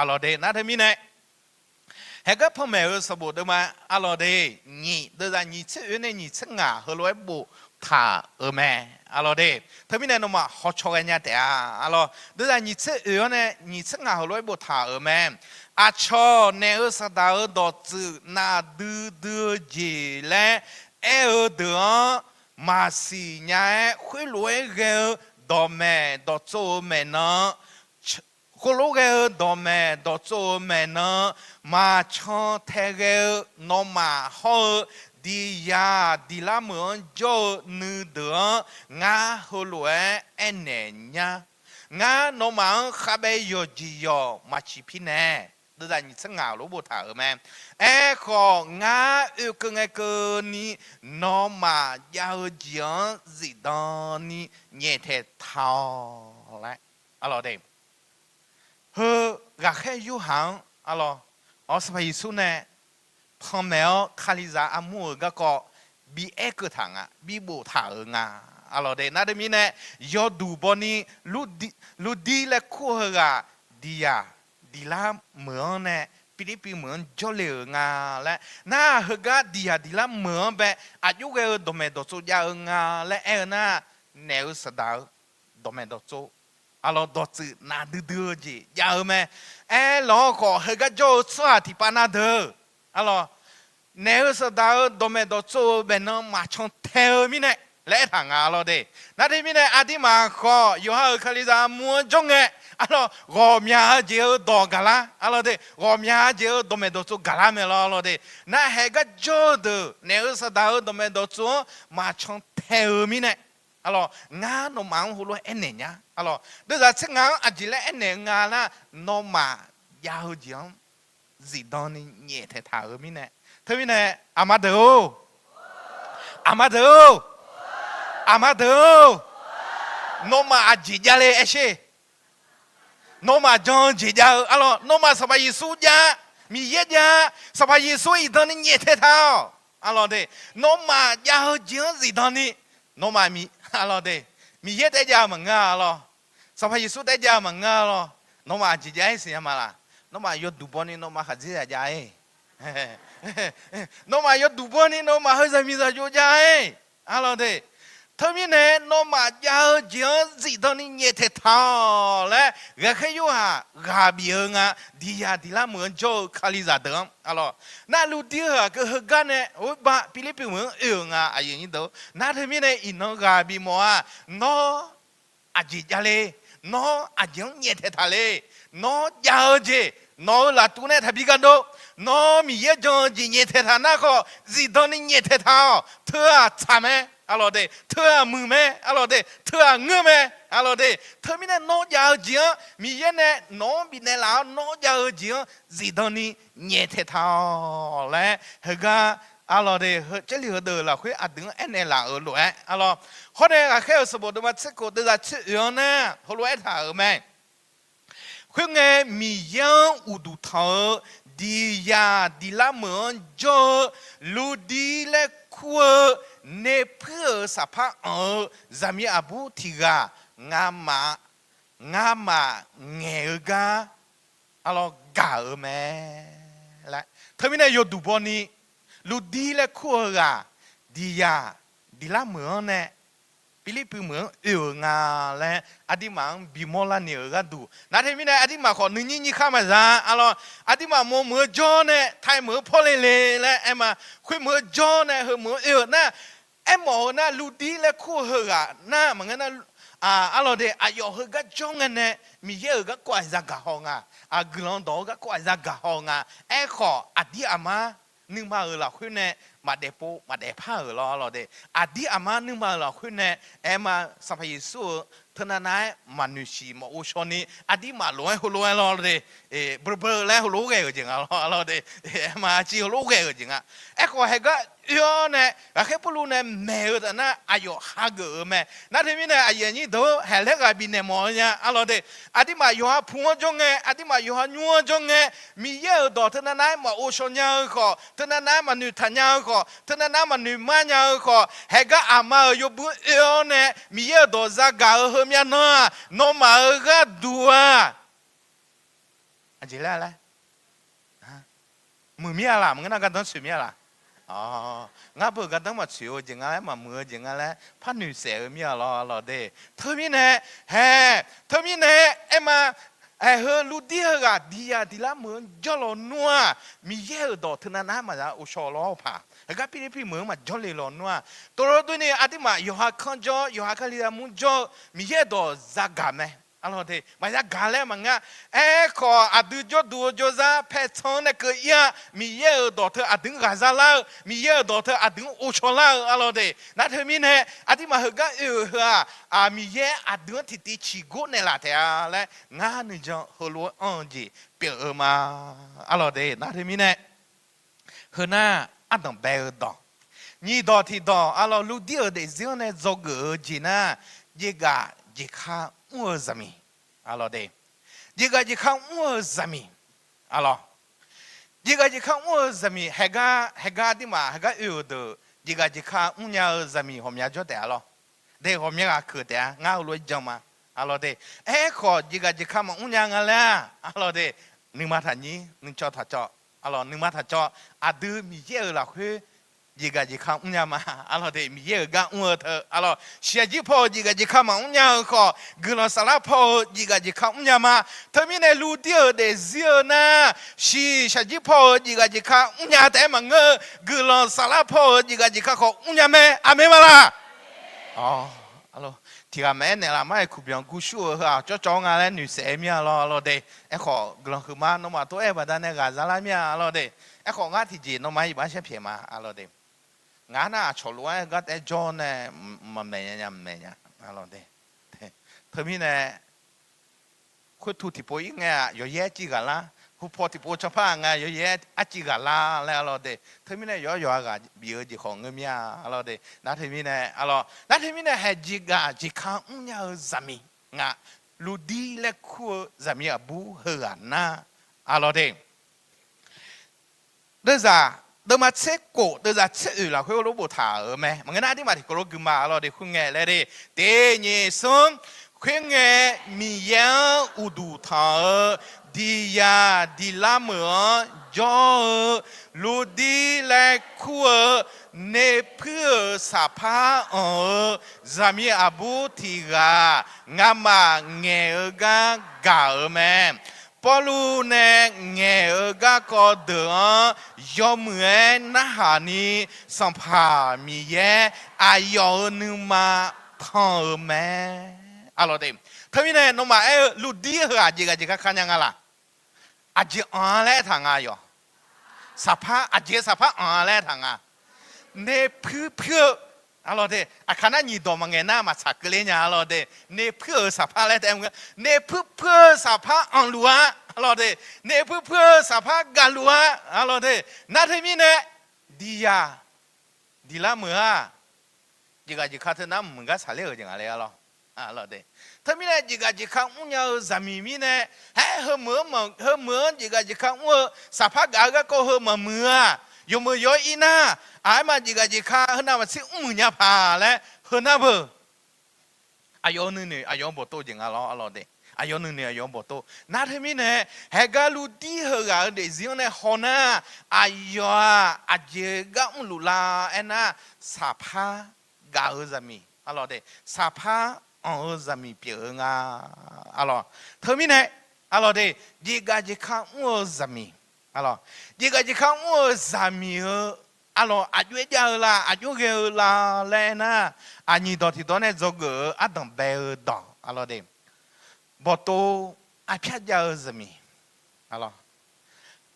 ราเดหน้าที่มีเนี่ยเฮก็พ่อแม่สมบูรณ์มาเราเดนี่เดินจากนี่เชื่อเนี่ยนี่เชื่องาเฮโลไอบุท่าแม่alors de terminer no ma ho choganya de alors de la ni tse ne ni tse nga ho loi bo tha me a cho ne sa da do zu na du ji le de ma si nya hui loi ge do me do zo me no ho lo ge do me do zo me no ma cho te ge no ma ho đi ya đi la mượn cho nữ đỡ ngã hồ lúa anh nè nhá ngã nó mang khá bây giờ gì giờ mà chỉ pin nè đưa ra những sáng ngào lúa bột thả ở mẹ khó ngã yêu cơ nghe cơ ni nó mà giao dưỡng gì đó ni nhẹ thế thao lại alo đây hơ gà khe du hàng alo ở sài su nèพ่อแม่คาลิซาอามูก็บีเอกถังอ่ะบีบูถาอ่ะอะไรเดน่าจะมีเนี่ยยอดูบอนี่ลูดีและคู่เหรอดีละเหมือนเนี่ยฟิลิปปินส์เหมือนจอเลงอ่ะและน่าเหรอดีละเหมือนแบบอายุเกอโดเมโดโซยาอ่ะและน่าเนวสดาโดเมโดโซอะไรโดซึน่าดื้อจียาวไหมล้อก็เหรอโจสวัสดิ์ปานาเดอalors nếu sao đó đồ mẹ đồ cho bên nó mà chọn theo mi này lẽ thằng alors đây nãy thì mi này adi mà khó yêu hai cái gì muốn trong nghe alors gom nhà chiếu đồ gala alors đây gom nhà chiếu đồ mẹ đồ cho gala mẹ lo alors đây nãy hay cái chỗ đó nếu sao đó đồ mẹ đồ cho mà chọn theo mi này alors ngã nó mang hồ lô anh này nhá alors bây giờ chắc ngã chỉ là anh này ngã là nó mà giao dưỡng gì đó ni nhẹ thế thảo ở mình nè thế mình nè Amado nó mà chỉ ra lên ấy nó mà John chỉ ra alo nó mà sao bây giờ ra mi yết ra sao bây giờ gì đó ni nhẹ thế thảo alo đây nó mà giao dưỡng gì đó ni nó mà mi alo đây mi yết đấy ra mà ngà alo sao bây giờ đấy ra mà ngà alo nó mà chỉ ra gì mà là nó mà yo duboni nó mà hạt gì ra ấy nó mà yo duboni nó mà hơi giờ mi giờ yo ra ấy alo đây thôi mi này nó mà giao dưỡng gì đó ni nhẹ thế thao lẽ gà khai yo ha gà biếng à đi la mượn cho khali ra đường alo na lu đi ha cái hơi gan này ôi ba Philippines mượn à ai như đó na thôi mi này in nó gà bi mo à nó chỉ ra lê nó dưỡng nhẹ thế thao lê nó giao gì nó là tu này thằng bị gan đâu nó mi ye cho gì nhẹ thế thao na có gì đó ni nhẹ thế thao thưa chăm ấy alo đây thưa mưa mẹ alo đây thưa ngư mẹ alo đây thưa mi này nó giao gì mi ye này nó bị này là nó giao gì đó ni nhẹ thế thao lẽ hả alors de这里的了会啊等安内啦路哎alors后来啊开始不的嘛这个的在吃药呢后来他们会个米样无度头di ya di lama jo lu di le ku ne phe sa pha zami abu tiga ngama nge ga alo ga me la termine yo du boni lu di le ku ga di ya di lama ne pilih pemeng nga le adi mang bimola ni ga du na the mi ne adi ma kho ni ni kha ma za alo adi ma mo mo jo ne thai mo pho le em ma khwi mo jo ne he mo na em mo na lu di le khu he ga na ma na alo de ayo he ga jong ne mi ye ga kwa za ga ho nga glon do ga kwa za ga ho nga e kho adi amaนึงมาละคุยเนี่ยมาเดโปมาเดผ้าเราเดอดีอามานึงมาละคุยเนี่ยเอ็มาสัพยิสุทนานายมนุษย์มาโอชนีอดีมาล้วนหัวล้วนเราเดบลบแล้วหัวล้วนเกจริงเราเดมาจีหัวล้วนเกจริงเอ็กว่าเฮก็ยอเนี่ยแค่พูดเนี่ยแม่แต่น่ะอายุฮักแม่นั่นที่มีเนี่ยอายุนี้ดูเฮเล็กกับบินเนี่ยมองเนี่ยเราเดอดีมาอยู่หาพูนจงเงอดีมาอยู่หานัวจงเงมีเยอะต่อทนานายมาโอชนีก็ทนานายมาหนุทันยาก็ทนานายมาหนุมันยาก็เฮก็อามาอยู่บุญยอเนี่ยมีเยอะต่อจากกาเฮมีนโนมาก็ดูอันจีแล้วมือมีอะไรมึงน่ากันต้องสื่อมีอะไรอ๋องั้นเปิดกันต้องมาสื่อจริงอะไรมามือจริงอะไรพันหนึ่งเสียมีอะไรเราเด้เธอมีเนี่ยเฮ้เธอมีเนี่ยเอ็มาเฮ้ลูดีฮะดีอะดีละเหมือนจอลนัวมีเยอะต่อเธอนั้นมาจากอุชอล้อผ่าแล้วก็พี่เหมือนมาจอลเลยนัวตัวนี้อาทิตย์มาอยู่หาขันจออยู่หาคลีมุนจอมีเยอะต่อจักกันไหมอะไรเด้มาจากกาเลมังอ่ะขออดูจอซาเพชรเนี่ยก็ยังมีเยอะต่อเธออดึงกาซาลามีเยอะต่อเธออดึงอุชอลาอะไรเด้นั่นเธอมีเนี่ยอาทิตย์มาเฮก็มีเยอะอดึงที่ชิโก้เนี่ยละเธอแล้วงานนี่จะฮัลโหลอันจีเปียมาอะไรเด้นั่นเธอมีเนี่ยเฮน่าอันต้องเบลดอนี่ดอที่ดออะไรลูกเดียวเดี๋ยวเนี่ยจกจีน่ายิ่งยิ่งข้าอัวซามีอะไรเด้ยิ่งข้าอัวซามีอะไรยิ่งข้าอัวซามีเฮกาที่มาเฮกาอยู่ดูยิ่งข้าอัวซามีผมอยากจะเดี๋ยวเดี๋ยวผมอยากคือเดี๋ยวงาลุยจังมาอะไรเด้ขอยิ่งข้ามาอัวงั้นแหละอะไรเด้นึกมาทันนี้นึกจอทัดจออะไรนึกมาทัดจออดูมีเยอะละคือยิ่งข้าอัวมาอะไรเด้มีเยอะกันอัวเธออะไรเสียจีพอยิ่งข้ามาอัวขอกลุ่มสารพัดยิ่งข้าอัวมาเธอมีในรูเดียวเดเซียนะเสียจีพอยิ่งข้าอัวแต่มังกลุ่มสารพัดยิ่งข้าขออัวไหมอาเมมาละอ๋ออะไรที่อาเมเนี่ยละไม่คุบยังกุชูเหรอจะจองอะไรหนุ่มเสียมีอะไรเด้ขอกลุ่มคือมาโนมาตัวบัดนั้นก็จะละมีอะไรเด้ของานที่จีนโนมาอีบ้านเชฟเพียมาอะไรเด้งานน่ะชอลว่าก็แต่จอนเนี่ยมันไม่เนี่ยอะไรเด้เธอมีเนี่ยคุณทุกที่พูดยังไงเยอะแยะจีกันละคุณพอที่พูดชอบฟังไงเยอะแยะจีกันละแล้วอะไรเด้เธอมีเนี่ยเยอะๆกันเยอะจีของเงี้ยอะไรเด้นั่นเธอมีเนี่ยอะไรนั่นเธอมีเนี่ยให้จีข้างอุ้งยาสามีงะลูดีเล็กคู่สามีอบูเฮือนนะอะไรเด้เดี๋ยวจะเดี๋ยวมาเช็คกูเดี๋ยวจะเช็คแล้วคุยรู้บุตรไหมมันก็น่าที่มาที่กูรู้กันมาเราเดี๋ยวคุยไงเลยดิเดี๋ยวนี้ส่งคุยไงมีอย่างอุดูทาดียาดีละเมือจอลูดีเล็กคู่เนเพื่อสัพพะจามีอบูติกางามาเงกากาไหมปอลูเนเงกาก็เดินยอมเหมือนนาหานีสัมภามีเยอายอนึมาทอแม่อะไรเต็มทำยังไงน้องมาลูดีเหรอจีกันขันยังไงล่ะอาจีอ่อนแล้วทางอ่ะสัพพะอาจีสัพพะอ่อนแล้วทางอ่ะเนเพื่ออะไรเด้ขณะนี้ดอมังเงินน่ามาสักเลยเนี่ยอะไรเด้เนเพื่อสัพพะแล้วแต่เนเพื่อสัพพะอันลัวอะไรเด้เนเพื่อสัพพะกันลัวอะไรเด้นั่นที่มีเนี่ย ดียาดีละเมื่อจีกาจีข้าเธอน้ำมึงก็สาเลอจังอะไรล่ะเราเด้ถ้ามีเนี่ยจีกาจีข้าอุ้งยาสามีมีเนี่ยเฮ้เฮเมื่อจีกาจีข้าอุ้งสภาพกาก็เฮเมื่อยมือยอีน่าไอ้มาจีกาจีข้าเฮน่ามาซื้ออุ้งยาพาแล้วเฮน่าเบออายอนึงเนี่ยอายอบโตจังเราเด้อายอนึงเนี่ยอายอบโตนาเทมิเนี่ยเฮกาลูดีเฮกาเดซิโอเนี่ยฮอนาอายออาเจกาอุลุลาเอ็น่าสภาพกาซามีเราเด้สภาพซามีเปียงเราเทมิเนี่ยเราเด้จีกาจีข้าอุ้งซามีเราจีกาจีข้าอุ้งซามีเราอายุเยอะละอายุเยอะละเลยนะอันนี้ตัวที่ตัวเนี่ยจะเกิดอันต้องเบิดเราเด้บอตัวอาพิจารณามีเรา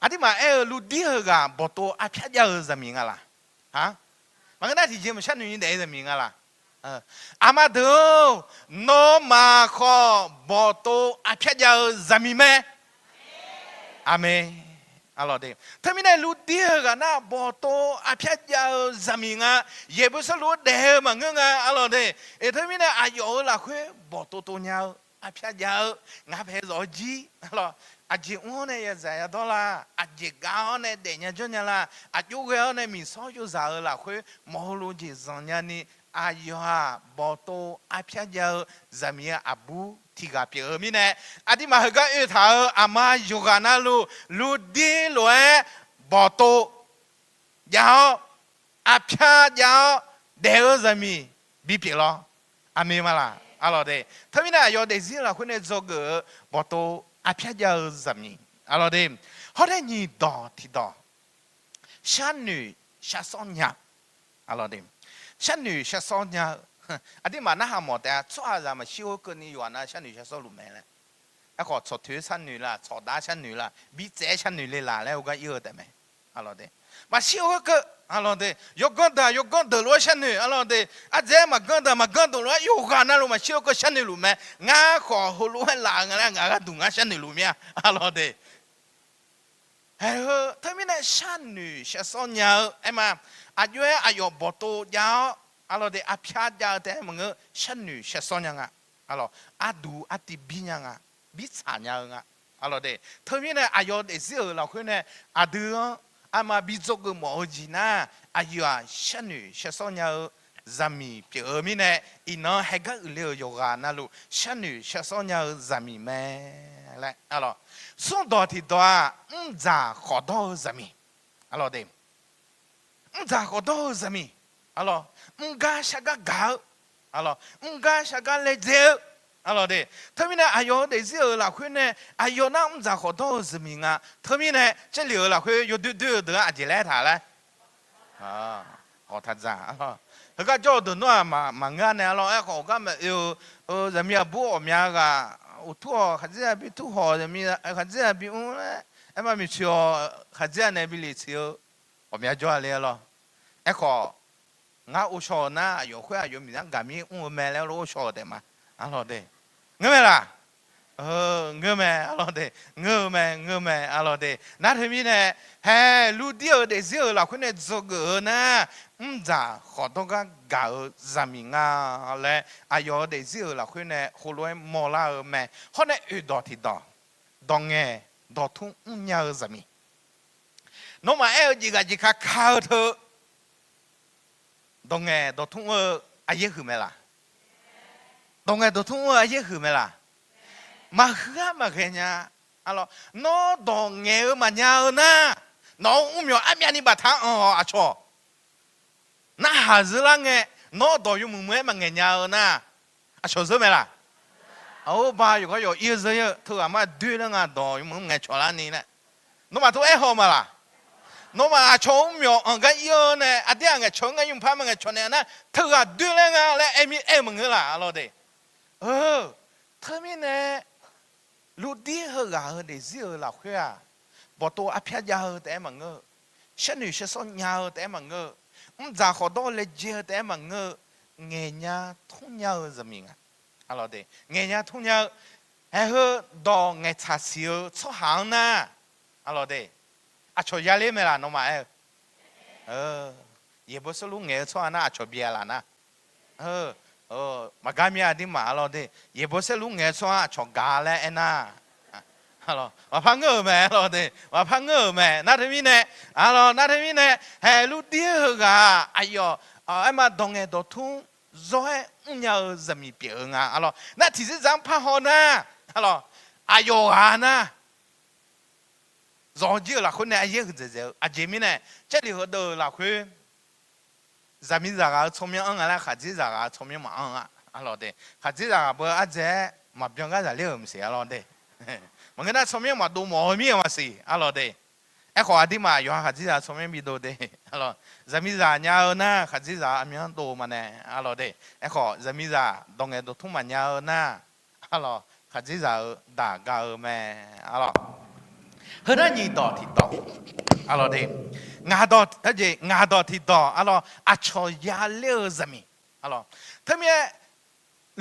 อันที่มาลูดีเหรอบอตัวอาพิจารณามีอะไรฮะมันก็ได้ที่จริงมันฉันนี่ได้จะมีอะไรอามาดูโนมาขอบอตัวอาพิจารณามีไหมอาเมเราเด้ถ้ามีในลูดีเหรอนะบอตัวอาพิจารณามีงะเย่บุษลูเดห์มันงะเราเด้ถ้ามีในอายุละคุยบอตัวตัวเนี้ยอาพิจารณาเพศอจีเราอาจีอ้วนเนี่ยใจดอลลาอาจีก้าวเนี่ยเดียร์จนเนี่ยละอายุเกาเนี่ยมีสอยจ่ายละคุยมอลูจีสัญญาณีอายุฮะบอตัวอาพิจารณามีอาบูที่กับเปียมีเนี่ยอาทิมาเฮก็ท้าอามาอยู่กันนะลูดีเลยบอตัวยาวอาพิจารเดลจะมีบีเปียร์อามีมาละเราเด้ถ้ามีเนี่ยอยู่เดซิละคุณเนี่ยจะเกิดบอตัวอาพิจารจะมีเราเด้เขาได้ยินต่อที่ต่อฉันนี่ฉันสอนยาเราเด้ฉันนี่ฉันสอนยาอันที่มาหน้าหมดแต่ชั่วจะมาชิวกันนี่อยู่นะฉันนี่ฉันสอนรู้ไหมล่ะไอ้ก็ชดถือฉันนี่ละชดด่าฉันนี่ละบีเจ้ฉันนี่เลยละแล้วก็เยอะแต่ไหมเราเด้มาชิวก็เราเด้ยกกันได้รู้ฉันนี่เราเด้อาเจ้มากันได้รู้อยู่กันนั่นรู้มาชิวก็ฉันนี่รู้ไหมงาขอหัวรู้ให้หลังแล้วงาก็ดูงาฉันนี่รู้ไหมเราเด้เฮ้ยถ้ามีเนี่ยฉันนี่ฉันสอนยาไอ้มาอายุบอตัวยาวเราเด้อพิจารณาแต่มึงฉันนี่ฉันสอนยังเราดูติบิยังบิสานยังเราเด้ถ้ามีเนี่ยอายุเด็กสิเราคนเนี่ยดูอามาบิจกุมอจีน่าอายุฉันนี่ฉันสอนยังจามีเปียมีเนี่ยอินเฮก็เลี้ยวยกานั่นลูฉันนี่ฉันสอนยังจามีแม่เลยเราส่วนตัวที่ตัวจะขอดูจามีเราเด้จะขอดูจามีเรางาชักกาเรางาชักเลเจเราเด้ถ้ามีเนี่ยอายุเด็กสิเราคนเนี่ยอายุน่าจะขอดูจามีถ้ามีเนี่ยจะเหลือเราคนอยู่ดูอาจจะเล่ท่าเลยขอทัดจ้าแล้วก็จอดนู่นมางานเนี่ยเราขอก็มาจะมีบัวมีอะไรทั่วขัดเจ้าบิทั่วจะมีขัดเจ้าบิมามีเชียวขัดเจ้าเนี่ยบิลิเชียวมีจอเลยเราของาอุชอนะอยู่คุยอยู่มีนั่งกามีแม่แล้วรู้ชอเดมาเราเด้เงี้ยล่ะเงี้ยแม่เราเด้เงี้ยแม่เราเด้นั่นทำไมเนี่ยเฮ้ลูเดียวเดี๋ยวเราคนเนี่ยจะเกิดนะจะขอต้องการกาจามิงเลยอายุเดี๋ยวเราคนเนี่ยหัวรวยมอลาแม่เขาเนี่ยดอที่ดองเงี้ยดอทุ่งยาจามิน้องมาจีกาข้าวเธอตรงไงตัวทุ่งอายุคือไหมล่ะตรงไงตัวทุ่งอายุคือไหมล่ะมาคือมาแค่เนี้ยอะไรน้อตรงไงมาเนี้ยนะน้องอุ้มอยู่มีอันนี้บัตรอ่ะชัวน่าหาสิละไงน้อตัวอยู่มึงไม่มาเงี้ยนะชัวร์ใช่ไหมล่ะบ้าอยู่ก็อยู่อีซี่เธอมาดูเรื่องตัวอยู่มึงไงชัวร์นี่นะน้องมาตัวหอมาล่ะน้องมาชมอยู่ก็เยอะเนี่ยอันเดียวกันชมกันยุ่งพามันกันชนเนี่ยนะเธอดูเรื่องอะไรมึงล่ะเราเด้เธอมีเนี่ยลูดีเหรอเดี๋ยวสิเราคุยบอตัวอภิญญาแต่มึงฉันนี่ฉันสอนยาแต่มึงจะขอตัวเลี้ยแต่มึงเงี้ยทุ่งยาจะมีเราเด้เงี้ยทุ่งยาดองเงี้ยชาเสียวชอบหางนะเราเด้ช่วยยาเล่ไหมล่ะน้องมา เยบสลุงเงชอน่าชอบเบียละนะมากามีอดีมาเราเดเยบสลุงเงชอชอบกาเลนะฮัลโหลมาพังเงอแม่เราเดมาพังเงอแม่นาทมิเน่ฮัลโหลนาทมิเน่เฮลูเดียกะอายอไอ้มาดงเงดทุ่งzoi nya zami pi nga alo na ti zang pa ho na alo ayo ana zo ji la khun ne aye ge ze a je mi ne che li ho do la khu zami za ga chong mi ang ala kha ji za ga chong mi ma ang alo de kha ji za ga bo a je ma byong ga za le um se alo de ma ga na chong mi ma do mo mi ma si alo deไอ้ขอที่มาอยู่ขัดที่จะสมัยมีโดเดฮัลโหลจะมีจะยาวนะขัดที่จะมีอันโตมาเนี่ยฮัลโหลเดไอ้ขอจะมีจะตรงไอ้ตัวทุ่มมันยาวนะฮัลโหลขัดที่จะด่ากาแม่ฮัลโหลเฮ้ยนั่นยี่ต่อที่ต่อฮัลโหลเดงาต่อเฮ้ยงาต่อที่ต่อฮัลโหลอัจฉริยะเลี้ยวจะมีฮัลโหลถ้ามี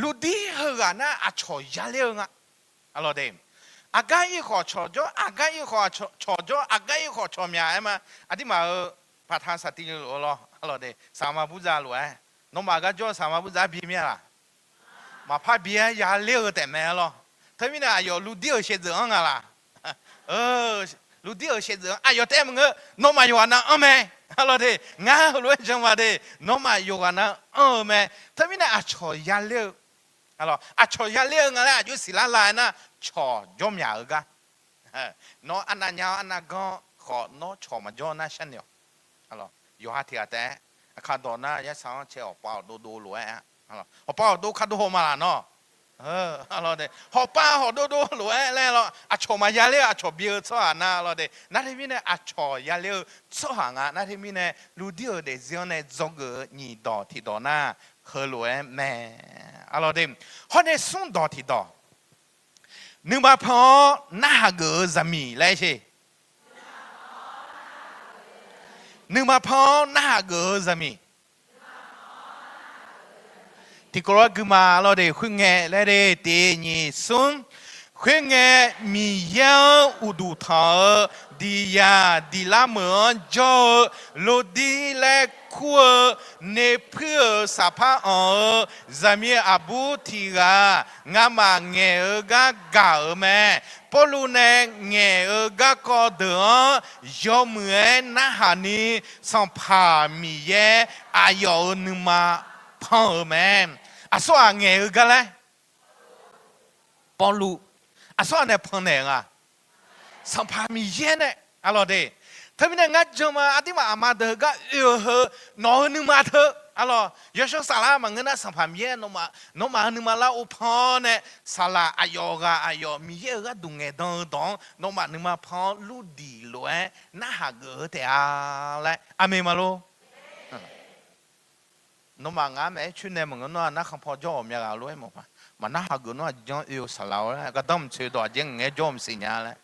ลูดีเฮ้ยนะอัจฉริยะเลี้ยงอ่ะฮัลโหลเดอากาศขอชอจออากาศขอชอจออากาศขอชอมีอะไรมาอธิมาประธานสติอยู่หรอฮัลโหลเดสามาบุญาหลวงน้องมาก็จอสามาบุญาบีเมียล่ะมาพาบียาเลี้ยวแต่แม่หรอถ้ามีน่ะอยู่ลูดีเสียจังล่ะลูดีเสียจังอยู่แต่มึงน้องมาอยู่นะแม่ฮัลโหลเดงาหลวงจังหวะเดน้องมาอยู่นะแม่ถ้ามีน่ะชอยาเลี้ยวฮัลโหลชอยาเลี้ยวอะไรอยู่สิลาลายนะชอจอมยาเกะน้ออันนั้นยาวอันนั้นก็ขอน้อชอมาจอน่าเช่นเดียวฮัลโหลอยู่หาที่แต่ข้าดอนน่ะยัดสาวเชี่ยวเป่าดูรวยอ่ะฮัลโหลเป่าดูข้าดูมาละเนาะฮัลโหลเดหอบป้าหอบดูรวยแล้วล่ะชอมายาเลี้ยชอเบียร์ซ้อนน่ะฮัลโหลเดนั่นที่มีเนี่ยชอยาเลี้ยซ้อนอ่ะนั่นที่มีเนี่ยลูเดียวเดเซียนเนี่ยจงเกอนี่ดอที่ดอน่ะเฮรวยแม่ฮัลโหลเดเขาเนี่ยส่งดอที่ดอนึกมาพอหน้าเกิดจะมีเลยใช่นึกมาพอหน้าเกิดจะมีที่กรอกมาเราได้คุยเงะและได้เตียนี่ส่งคุยเงะมีเยอะอุดุทาดียาดีละเหมือนจอโลดีและคัวในเพื่อสภาพจะมีอาบุติกางามาเงกากาแม่ปลุเนเงกากอเดอยอมเอนะฮานีสัมภามีเยอายอนึมาพ่อแม่อาสวะเงกะเลยปลุอาสวะเนี่ยพ่อเนี่ยสัมภามีเยเนี่ยอะไรเดถ้ามีเนี่ยงัดจมาอธิมาอามาเดก็นอนนึมาเถอะอะไรยศสาระมันเงินสัมภามีเยนมานึมาละอุปเนี่ยสาระอายกอายมีเยก็ดุงเงดองนมานึมาพอลูดีล้วนน่าหาเกิดแต่อะไรอเมมาโลนมางามไอ้ชุนเนี่ยมันก็น่านักขับพอจอมยาล้วนหมดมันน่าหาเกิดน่าจงอยู่สาระแล้วก็ต้องช่วยตัวจริงเงจอมสิญญาแล้ว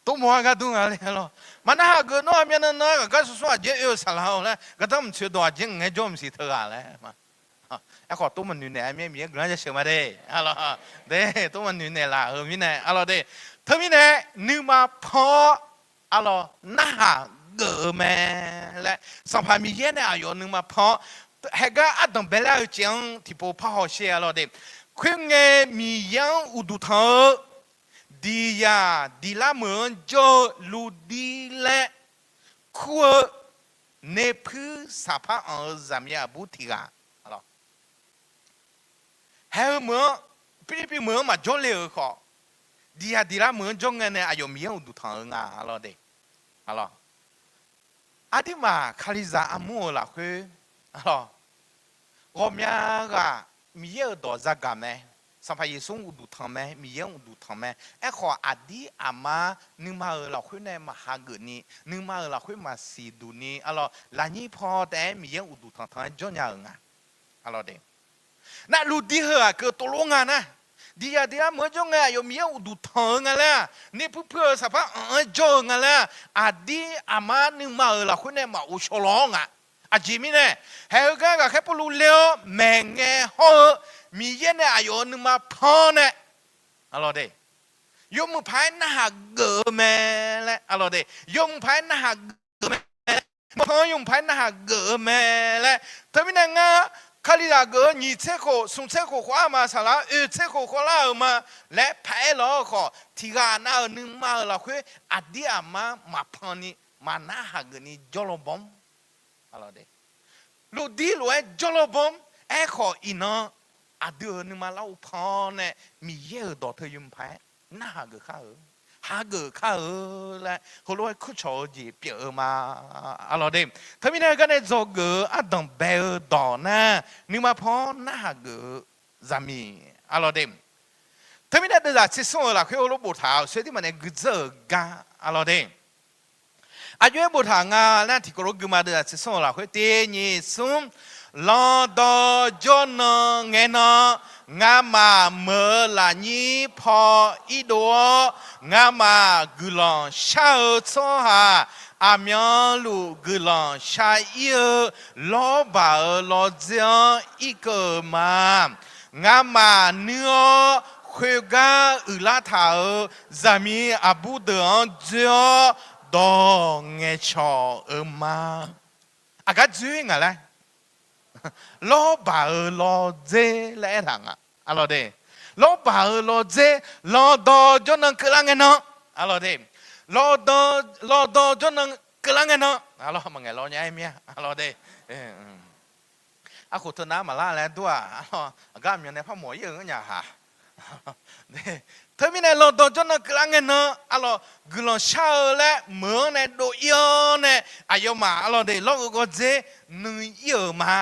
ตัวมัวก็ดูอะไรหรอมันน่าเกิดน้อยเมียนน้อยก็สุดๆเยอะสลาวแล้วก็ต้องเชื่อตัวจริงไงจอมสิเธออะไรมาไอ้ขอตัวมันอยู่ไหนเมียกำลังจะเชื่อมาได้อะไรเด้ตัวมันอยู่ไหนล่ะมีไหนอะไรเด้เธอมีไหนนึกมาพออะไรน่าเกิดแม่และสัมภาระมีเยอะเนี่ยอยู่นึกมาพอให้ก็อัดต้องเบลล์จังที่พอพอเชื่ออะไรเด้คุณเงมียังอุดุทดียาดีละเหมือนจอลูดีและคัวในพื้นสภาพจำยาบุตริกาอะไรเฮ้ยเหมือนพี่เหมือนมาจอเลยก็ดียาดีละเหมือนจงเงินเนี่ยอายุมีอย่างดูทางงาอะไรเด็กอะไรอาทิมาคาริซาอามูล่ะคืออะไรก็มีก็มีเยอะตัวจักกันไหมสัมภาระส่งอุดุทำไหมมีเยอะอุดุทำไหมไอ้ขออดีอามานึกมาเราคุยในมหาเกิดนี้นึกมาเราคุยมาสีดูนี้อะไรหลังนี้พอแต่มีเยอะอุดุทำจนยังไงอะไรเด็กน่ารู้ดีเหรอเกิดตัวลงงานนะดีอะดีอะเหมือนจงไงอยู่มีเยอะอุดุทำไงล่ะนี่เพื่อสภาพจงไงล่ะอดีอามานึกมาเราคุยในมาอุชลองอ่ะอาจิมิเนี่ยเฮ้ยก็แค่ปลุกเลี้ยวแมงเงามีเย็นเนี่ยอายุนึงมาพอเนี่ยอะไรเด้ ยมพายน่าเกอแม่และอะไรเดยมพายน่าเกอแม่พอยมพายน่าเกอแม่และทำไมเนี่ยงาคาลิดาเกอนี่เชโคสุนเชโคขวามาสาระเชโคขวาลามาและพายล้อขอที่กาหน้านึงมาละคุยอดีอามาพอนี่มาน่าเกอนี่จอลบอมอะไรเดลูดีลูจอลบอมขออินะอดีนึงมาเล่าพอเนี่ยมีเยอะดอเธอยมพายน่าเกอข้าหาเกิดข้าและเขารู้ว่าคุชอจีเปียมาอะไรเดิมถ้ามีอะไรกันในจอเกิดอัดดังเบลดอนะนึกมาพอน่าเกิดจามีอะไรเดิมถ้ามีอะไรจะชิส่งละเขารู้บุตรเขาสิ่งที่มันเกิดเจอกาอะไรเดิมอายุบุตรงานะที่เขารู้กุมาจะชิส่งละเขาเตียนี่สุ่มลอดจนเงินงามาเมื่อลานี้พออีดัวงามากุลองชาซ้อหาอามีลูกุลองชาเยลอบาลอเจียอีกมางามาเนื้อคุยกาอุลาทาจามีอาบูเดอนเจียดองเงชอมาอากาศจุยงอะไรล้อบาล้อเจเล่ทังอ่ะอะไรเดล้อบาล้อเจล้อดอจนกลังเงินอะไรเดล้อดอจนกลังเงินอะไรมังไงล้อเนี่ยไอ้เมียอะไรเดอาขุดน้ำมาล่าแล้วด้วยอะไรก็มีในพระหมอเยอะเนี่ยฮะเด้เธอมีในล้อดอจนกลังเงินอะไรกุลองชาและเหมือนในโดยเนี่ยอายุมาอะไรเดล้อก็เจนึยเยอะมา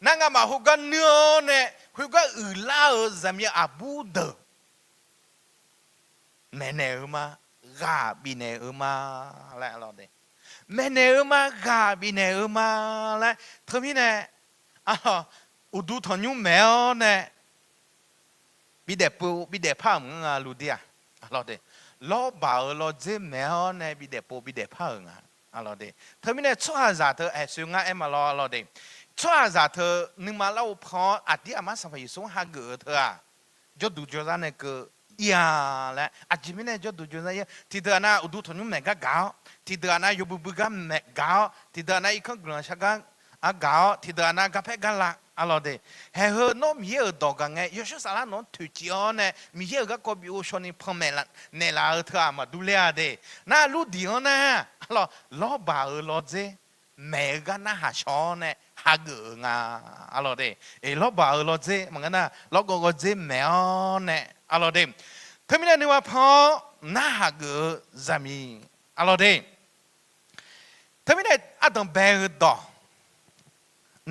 นั่งมาหุกันเนื้อเนี่ยหุกันล่าจะมีอาบูเดแม่เนื้อมากาบิเนื้อมาอะไรอะไรเดแม่เนื้อมากาบิเนื้อมาแล้วเธอมีเนี่ยอุดูทอนยุ่งแมวเนี่ยบิเดปูบิเดพ้ามึงรู้ดิอะไรเดล้อบาล้อเจแมวเนี่ยบิเดปูบิเดพ้าอะไรเดเธอมีเนี่ยชั่วจ่าเธอสิ่งมาล้ออะไรเดชั่วจ่าเธอนึกมาเล่าพออดีอามาสัมภาระส่งหาเกิดเธอจะดูจานเนี่ยก็ยาและอาจจะไม่เนี่ยจะดูจานเนี่ยที่เดือนน่ะอุดุทนุแมกกาวที่เดือนน่ะยูบุบุกาแมกกาวที่เดือนน่ะอีกคนกลุ่มชักกันกาวที่เดือนน่ะกับเพกันละอะไรเดเฮ้ยน้องมีเยอะดอกกันไงยศสารน้องทุจีอ๋อเนี่ยมีเยอะก็กบิวชนีพม่ละเนี่ยละเธอมาดูแลเดน่ารู้ดีอ๋อนะอะไรล้อบาล้อเจแม่กันน่ะหาช้อนเนี่ยหาเกิงอะไรเดล้อบาล้อเจมันกันน่ะล้อก็เจแม่เนี่ยอะไรเดเธอไม่ได้นึกว่าพอน่าหาเกิจามีอะไรเดเธอไม่ได้อาดังเบลดอ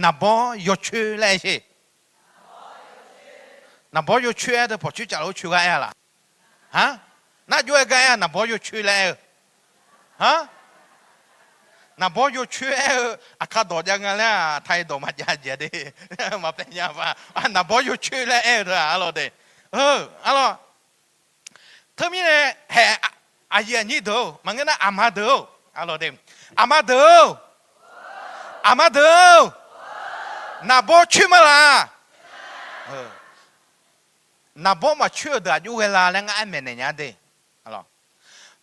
นับบอยชื่อเลยสินับบอยชื่อเดี๋ยวพอชื่อจะรู้ชื่ออะไรล่ะฮะน่าอยู่อะไรนับบอยชื่อเลยฮะนับบอยชื่ออาคาดอยังไงล่ะไทยดอมาเยอะดิมาเป็นยังไงนับบอยชื่อเลยอะไรเดอะไรเธอมีเนี่ยเฮ้อาเยียนี่ดูมันก็น่าอามาดูอะไรเดอามาดูอามาดูนับบชื่อมาละนับมาชื่อเดือดอยู่เวลาแล้วก็ไอ้เมนเนี่ยเดอะไร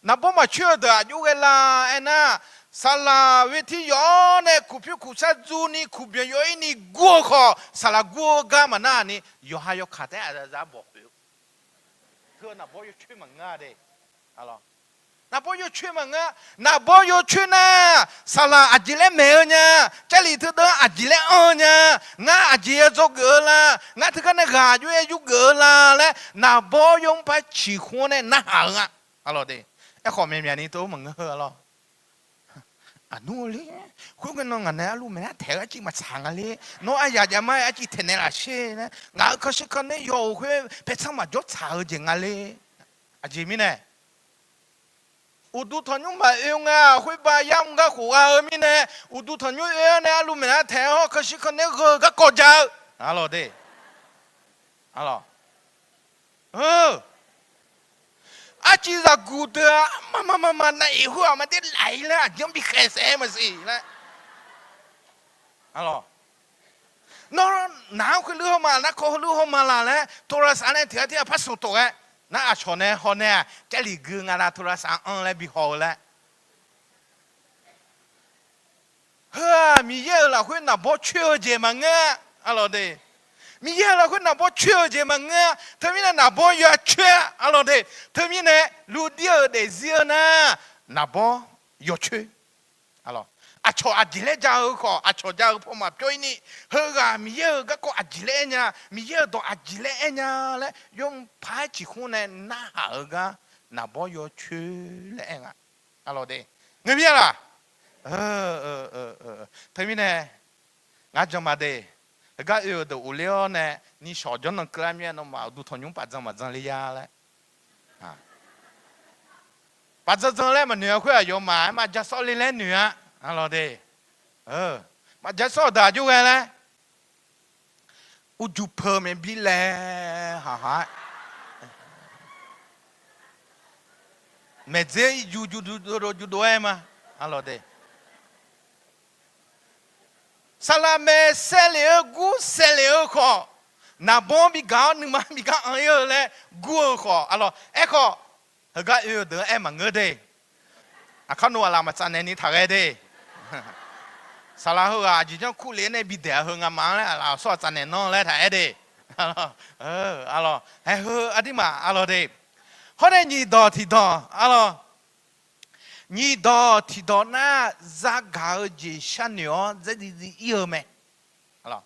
นับมาชื่อเดือดอยู่เวลาไอ้น่ะสลาวิธีย้อนเนี่ยคุพิคุชาจูนี่คุบิย้อยนี่กัวขอสลากัวกามันน่ะนี่ย้อยย้อยขัดแต่อะไรจะบอกอยู่เธอนับอยู่ชื่อมันง่ายเดอะไรนับอยู่ชื่อมันง่ายนับอยู่ชื่อน่ะสลาอาจิเลเมลเนี่ยเจลิเธอเดินอาจิเลเนี่ยง่าอาจิเลจกเกล่ะง่าเธอกันเนี่ยกาอยู่ยุเกล่ะและนับยงไปชี้หัวเนี่ยน่าหางอะไรเดไอ้ข้อเมียนี่ตัวมันง่ายอะไรนู่นเลยคุณก็น้องอันนี้ลูกแม่แถวจีมาสั่งอะไรน้องไอ้ยาจะไม่ไอ้จีเทนเนล่าเช่นะงาเขาสิคนนี้อยู่คุยไปสั่งมาจดสั่งจริงอะไรอาจีมีเนี่ยอุดุทอนยุ่งมาเองคุยไปยังก็หัวมีเนี่ยอุดุทอนยุ่งเนี่ยลูกแม่แถวเขาสิคนนี้ก็กอดเจ้าอะไรเด้อะไรอาจีจะกูเดอมาในหัวมันได้ไหลแล้วยังมีแค่เสมาสินะอะไรน้องหนาวคือเรื่องมานะเขาเรื่องมาละแล้วโทรศัพท์เนี่ยเถื่อนที่พัสดุตัว น่าชนเนี่ยฮอนเนี่ยจะหลีกงานโทรศัพท์แล้วบิฮอลแล้วเฮ้ยมีเยอะเราคนน่ะบ่เชื่อเจมังเงะอะไรเดมีเยอะเราคนน่ะบ่เชื่อเจมังเงะเธอมีน่ะบ่อยากเชื่ออะไรเดเธอมีเนี่ยรู้เดียวเดเสียน่ะบ่อยากเชื่ออะไรอาชออาจิเลจ้าก็อาชอจ้าพอมาจ่อยนี่เฮ้ยมีเยอะก็อาจิเลเนี่ยมีเยอะตัวอาจิเลเนี่ยแล้วยงพายจีคนเนี่ยน่าหาก็น่ะบ่อยากเชื่อเลยอ่ะอะไรเดเงี้ยล่ะเธอมีเนี่ยงานจะมาเดก็เดี๋ยวอุเลียวเนี่ยนี่ชอบจนนั่งกลางเนี่ยน้องมาดูทอนยุงปัจจังมาจังเลยาเลยปัจจังเลยมันเหนือคุยอยู่มาจะสอนเล่นเหนืออะไรเดมาจะสอนด่าอยู่ไงเลยอุจุเพิ่มเป็นบิเลยฮ่าเมื่อเจ้าอยู่ด้วยมาอะไรเดสลามเซเลกูเซเลข้อนาบอมบิกาหนึ่งมาบิกาอันเยอะเลยกูข้ออะไรข้อเฮก็เดี๋ยวมันเงยเดข้าหนูอะไรมาจันนี่ทำไงเดสลาหัวจีจ้าคู่เลี้ยงในบิดเดียหัวงามันเลยอะไรสอดจันน้องเลยทำไงเดอะไรอันนี้มาอะไรเดเขาได้ยีดอทีดออะไร你提到那咋搞的小鸟，这有没？好了，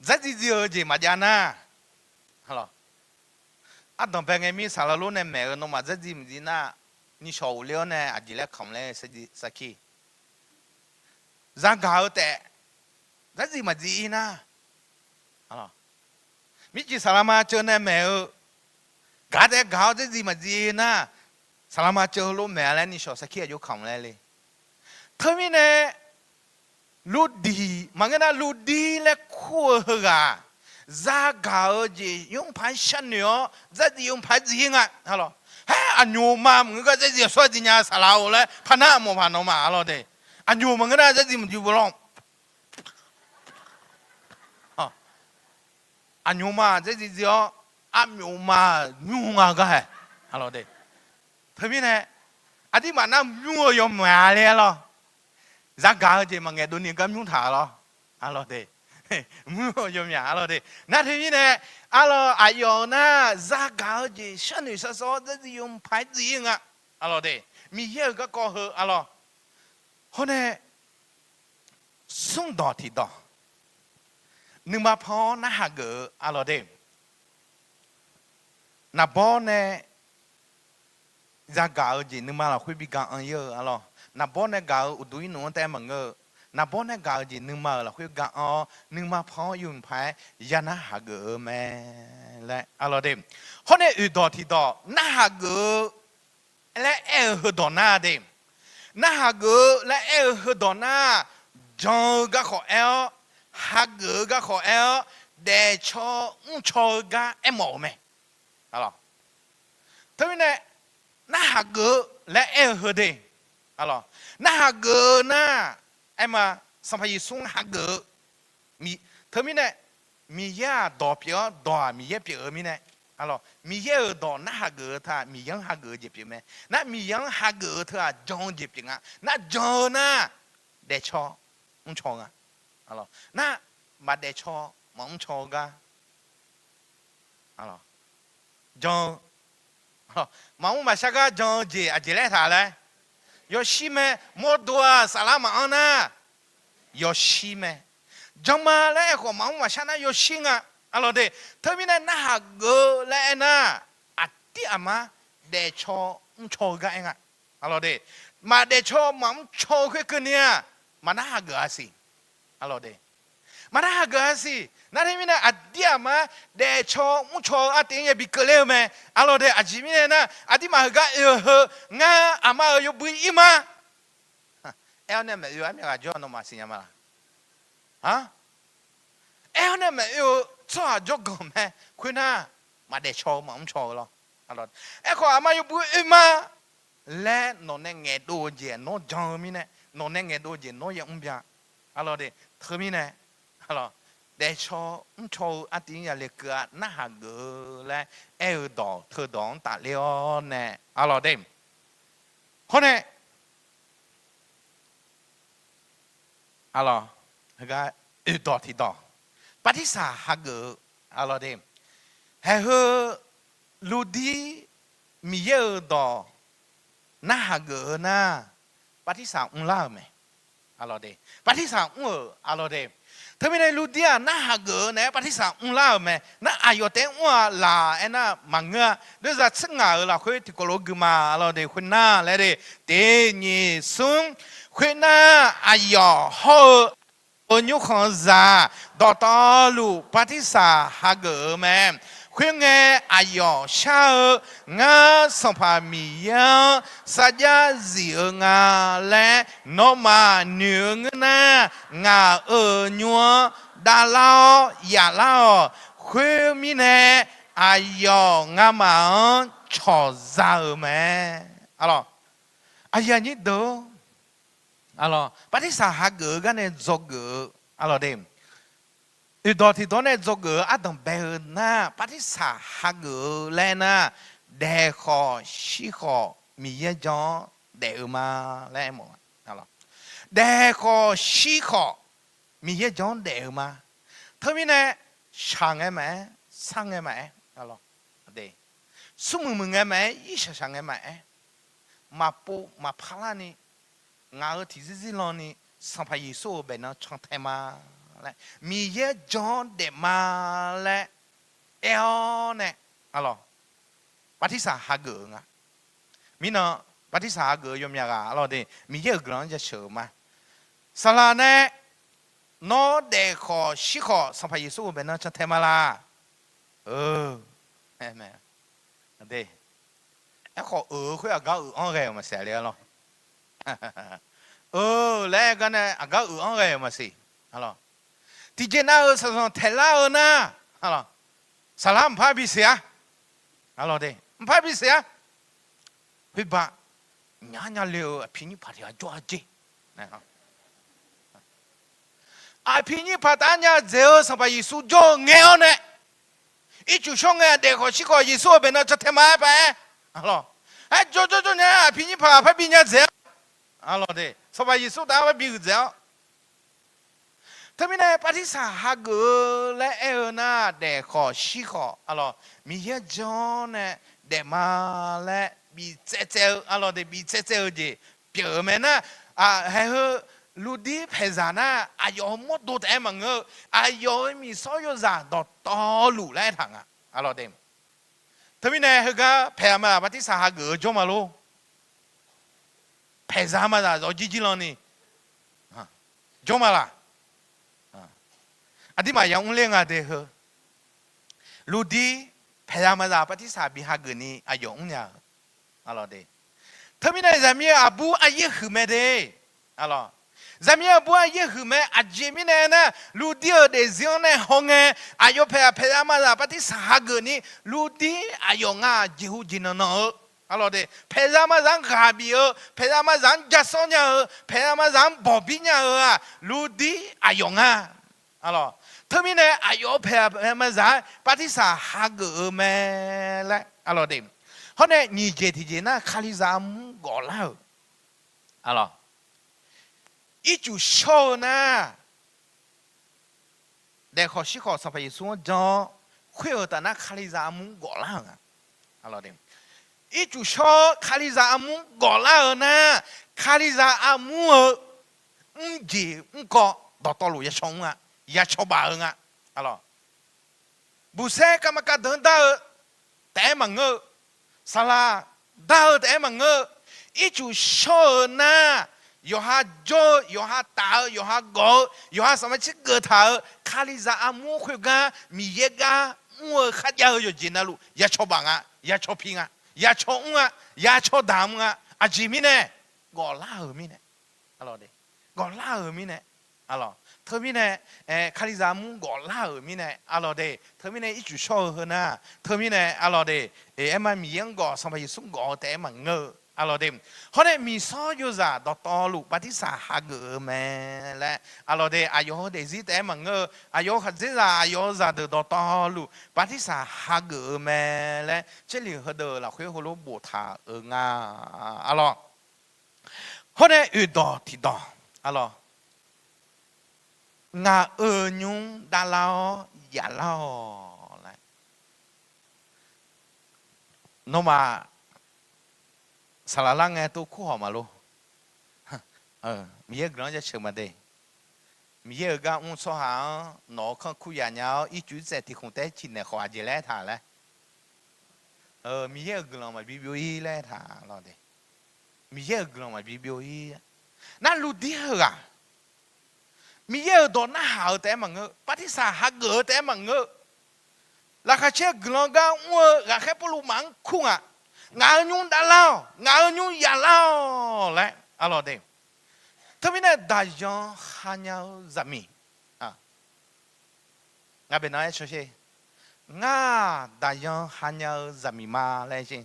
这有的嘛家呢？好了，当别个米啥了路呢买个弄嘛，这不是那，你小无聊呢，啊，就来看嘞，啥去？咋搞的？这嘛子呢？好了，米几啥了嘛？就那买个，搞这嘛子呢？สลามาเจอลูกแม่แล้วนี่ชอบสักขี้อายุขำเลยเธอมีเนี่ยลูกดีมันก็น่าลูกดีและคู่เหรอจะก่าวจียงพันชันเนาะจะยงพันจริงอ่ะฮัลโหลเฮ้ยอันยูมามึงก็จะสวดจริงๆสลาวเลยพันหน้าโมพันโนมาฮัลโหลเดอันยูมันก็น่าจะมันอยู่บนห้องอันยูมาจะอันยูมายูงาก็हैฮัลโหลเดเธอมีเนี่ยอดีมาน้ำยุ่งยมมาเลยหรอรักกาเจมังเงดูนี่ก็ยุ่งถ่าหรออะไรเดมุ่งยมยาอะไรเดนั่นเธอมีเนี่ยอะไรอายุน่ะรักกาเจฉันนี่สัสๆจะยมพายจริงอ่ะอะไรเดมีเยอะก็เหอะอะไรคนเนี่ยส่งดอที่ดอนึกมาพอน่าหาเกออะไรเดนับบอเนี่ยจะก่าวจีนึกมาเราคุยบิการอันเยอะอะไรนับบอเนี่ยก่าวอุดุยหนูแต่มังเงอนับบอเนี่ยก่าวจีนึกมาเราคุยการอ๋อนึกมาพอยุ่งพายยานะหาเกอแม่และอะไรเดิมคนเนี่ยอุดอที่ดอน่าหาเกอและหือดอหน้าเดิมน่าหาเกอและหือดอหน้าจงก็ขอหาเกอก็ขอเดชชอก็หมอแม่อะไรทั้งนี้น่าหักเกอและเฮเดอะไรน่าหักเกอน่ามาสัมภาระส่งหักเกอมีเธอมีเนี่ยมียาดอกเปียดอกมีเยเปียมีเนี่ยอะไรมีเยดอกน่าหักเกอท่ามียังหักเกอเจ็บไหมน่ามียังหักเกอท่าจงเจ็บยังอ่ะน่าจงน่ะเดชอมึงชงอ่ะอะไรน่ามาเดชอมึงชงกันอะไรจงมาอุ้มมาชักก็จงจีอาจีเล่ท่าเลยยอชิเมมอดัวสลามาอันน่ะยอชิเมจงมาเลยก็มาอุ้มมาชักน่ะยอชิงอ่ะอะไรเดเธอมีเนี่ยน่าหักเกอเลยน่ะอัดที่อามาเดชออุ้งโชกันเองอ่ะอะไรเดมาเดชอมาอุ้งโชกันเนี่ยมาน่าหักเกอสิอะไรเดมาน่าหักเกอสินั่นที่มีเนี่ยอดีตมาเดชอมุชออาทิตย์ยังบิกเลวไหมอะไรเดอาจิมีเนี่ยนะอดีตมาก็งาอามาอยู่บุยมาเนี่ยไม่อยู่ไม่ก็จอนมาสิยามาฮะเนี่ยไม่อยู่ชัวจอกกันไหมคุณน่ะมาเดชอมามุชอหรออะไรก็อามาอยู่บุยมาและนนเนี่ยเงยดูเจนนจอมีเนี่ยนนเนี่ยเงยดูเจนนยังอุ้มยาอะไรเดเธอมีเนี่ยอะไร để cho anh tiếng nhà liệt cửa na hà gỡ lại eo đỏ thơ đón tạ liêu nè alo đêm hôm nay alo cái eo đỏ thì đỏ bắt đi xả hà gỡ alo đêm hay hơ lù đi mi eo đỏ na hà gỡ na bắt đi xả la mày alo đêm bắt đi xả alo đêm thế bây giờ lúc dia na hà gỡ này bắt đầu la mà na ayo tiếng hoa là anh na mang ngựa bây giờ sinh ngờ là khơi thì có lối mà là để khơi na lại để để nhị xuống khơi na ayo họ ở nhiều con già đào tạo lu bắt đầu hà gỡ mà khuyên nghe ayo sao ngã song pha mi ya sa gia gì ngã lẽ nó mà nương na ngã ở nhua đa lao ya lao khuyên mi nè ayo ngã mà cho ra mà alo aya nhị đó alo bắt đầu hà gỡ cái này do gỡ alo đêmอีดอที่ตอนนี้จกอาต้องเบลน่ะปฏิสาหะเกเลยนะเดขอชิขอมีเยอะจังเดมาแล้วมั้งอะไรเดขอชิขอมีเยอะจังเดมาเธอมีเนี่ยช่างไหมช่างไหมอะไรเดสมมุติมึงไหมยี่สิบช่างไหมมาปูมาพลานี่งานที่สิ่งเหล่านี้สัมภาระสู้เป็นช่างเทมามีเยอะจนเดมาและเออเนี่ยอะไรปฏิสาหะเกิงอ่ะมีเนาะปฏิสาหะเกิยมยากาอะไรเดมีเยอะกลางจะเชื่อมาสลาเนี่ยโนเดขอชิขอสัมภาระสู้เป็นน่าจะเทมาลาแม่เดไอ้ขอคุยกับเขาอันเกมาเสียเลยหรอแล้วกันเนี่ยเขาอันเกมาสิอะไรที่เจน่าสอนเทล่านะอะไรสลามพาบิเสียอะไรเดพาบิเสียพี่บ้าเนี่ยเลี้ยวพี่นี่พาเดียจ้าจีนะครับพี่นี่พาตาเนี่ยเจ้าสัมภาระสู้จ้าเงี้ยเนี่ยอีจุช่องเนี่ยเด็กเขาชิคอยสู้เป็นน่าจะเทมาไปอะไรจ้าเนี่ยพี่นี่พาบิเนี่ยเจ้าอะไรเดสัมภาระสู้ตาบิเจ้าทำไมเนี่ยปฏิสาหะเกและเออหน้าเด็กขอชิขออะไรมีเยอะจังเนี่ยเด็กมาและบีเจ้าอะไรเด็กบีเจ้าจีเปี่ยมนะให้เฮลูดีเพจานะอายุหมดตัวแต่มังอายุมีสอยจานต่อลูแล้วทางอะไรเด็กทำไมเนี่ยเฮก็เพจมาปฏิสาหะเกจงมาลูเพจมาจ้ะจีจีลอนี่จงมาละอันที่มาอย่างอุ้งเลี้ยงอะไรเหรอลูดีพยายามจะปฏิสาบิหาเกินีอายุอุ้งเนี่ยอะไรเดถ้าไม่ได้จะมีอาบูอายุหือไม่ได้อะไรจะมีอาบูอายุหือไม่อาจจะไม่ได้นะลูดีเดซิโอเนี่ยห้องอายุพยายามจะปฏิสาหาเกินีลูดีอายุง่าจิหูจินนออะไรเดพยายามจะกาบิพยายามจะจัสโซเนี่ยพยายามจะบอบบี้เนี่ยลูดีอายุง่าอะไรทำไมเนี่ยอายุเพิ่มมาจากปฏิสาหะเกิดมาแล้วอะไรเดิมเขาเนี่ยนิเจที่เจน่ะคาลิซามุกอลาอะไรอีจูโชนะเด็กเขาชิคอสัมภาระส่วนจอคุยกันนะคาลิซามุกอลาอะไรเดิมอีจูโชคาลิซามุกอลานะคาลิซามุเจก็ต่อลุยชงยาชอบบ้างอะไรบุษย์กรรมการเดินได้แต่มังสลาได้แต่มังอีจูโชนะยอฮาโจยอฮาตายอฮาโกยอฮาสมาชิกเกิดท่าคาลิซาอามูคุยกันมีเยกามัวขัดยาอยู่จีน่าลูยาชอบบ้างยาชอบพิงยาชอบยาชอบดำอาจิมิเนี่ยกอล่ามิเนี่ยอะไรเด็กกอล่ามิเนี่ยอะไรเธอมีเนี่ยคาลิซามุกอลามีเนี่ยอะไรเดเธอมีเนี่ยอีจุชอบเหรอนะเธอมีเนี่ยอะไรเดมันมีอย่างก็สัมภาระสุ่งก็แต่มัน alors dem hone mi so yo za do to lu ba ti sa ha ge me le alors de ayo de zi te ma nge ayo kha zi za ayo za de do to lu ba ti sa ha ge me le che li he de la khwe ho lo bo tha nga alors hone u do ti do alors nga nhung da lao ya lao lại nó mà sao là nghe tôi khu họ mà luôn bây giờ nóจะเชื่อมาได้bây giờ cái ông số hàng nó không khu nhà nhau ít chút sẽ thì không thể chỉ là hòa giải lại thà lại bây giờ cái mà bị biểu ý lại thà rồi đấy bây giờ cái mà bị biểu ý nó lụt đi hả bây giờ đó nó hảo thế mà ngơ bắt đi xa hả gỡ thế mà ngơ là khai chế gỡ cái ông là khai bolu mang khung à ngã nhung đã lao ngã nhung ya lao lại alo đây thế bây giờ đại dương hà nhau zami à ngã bên nói cho chị ngã đại dương hà nhau zami mà lại chị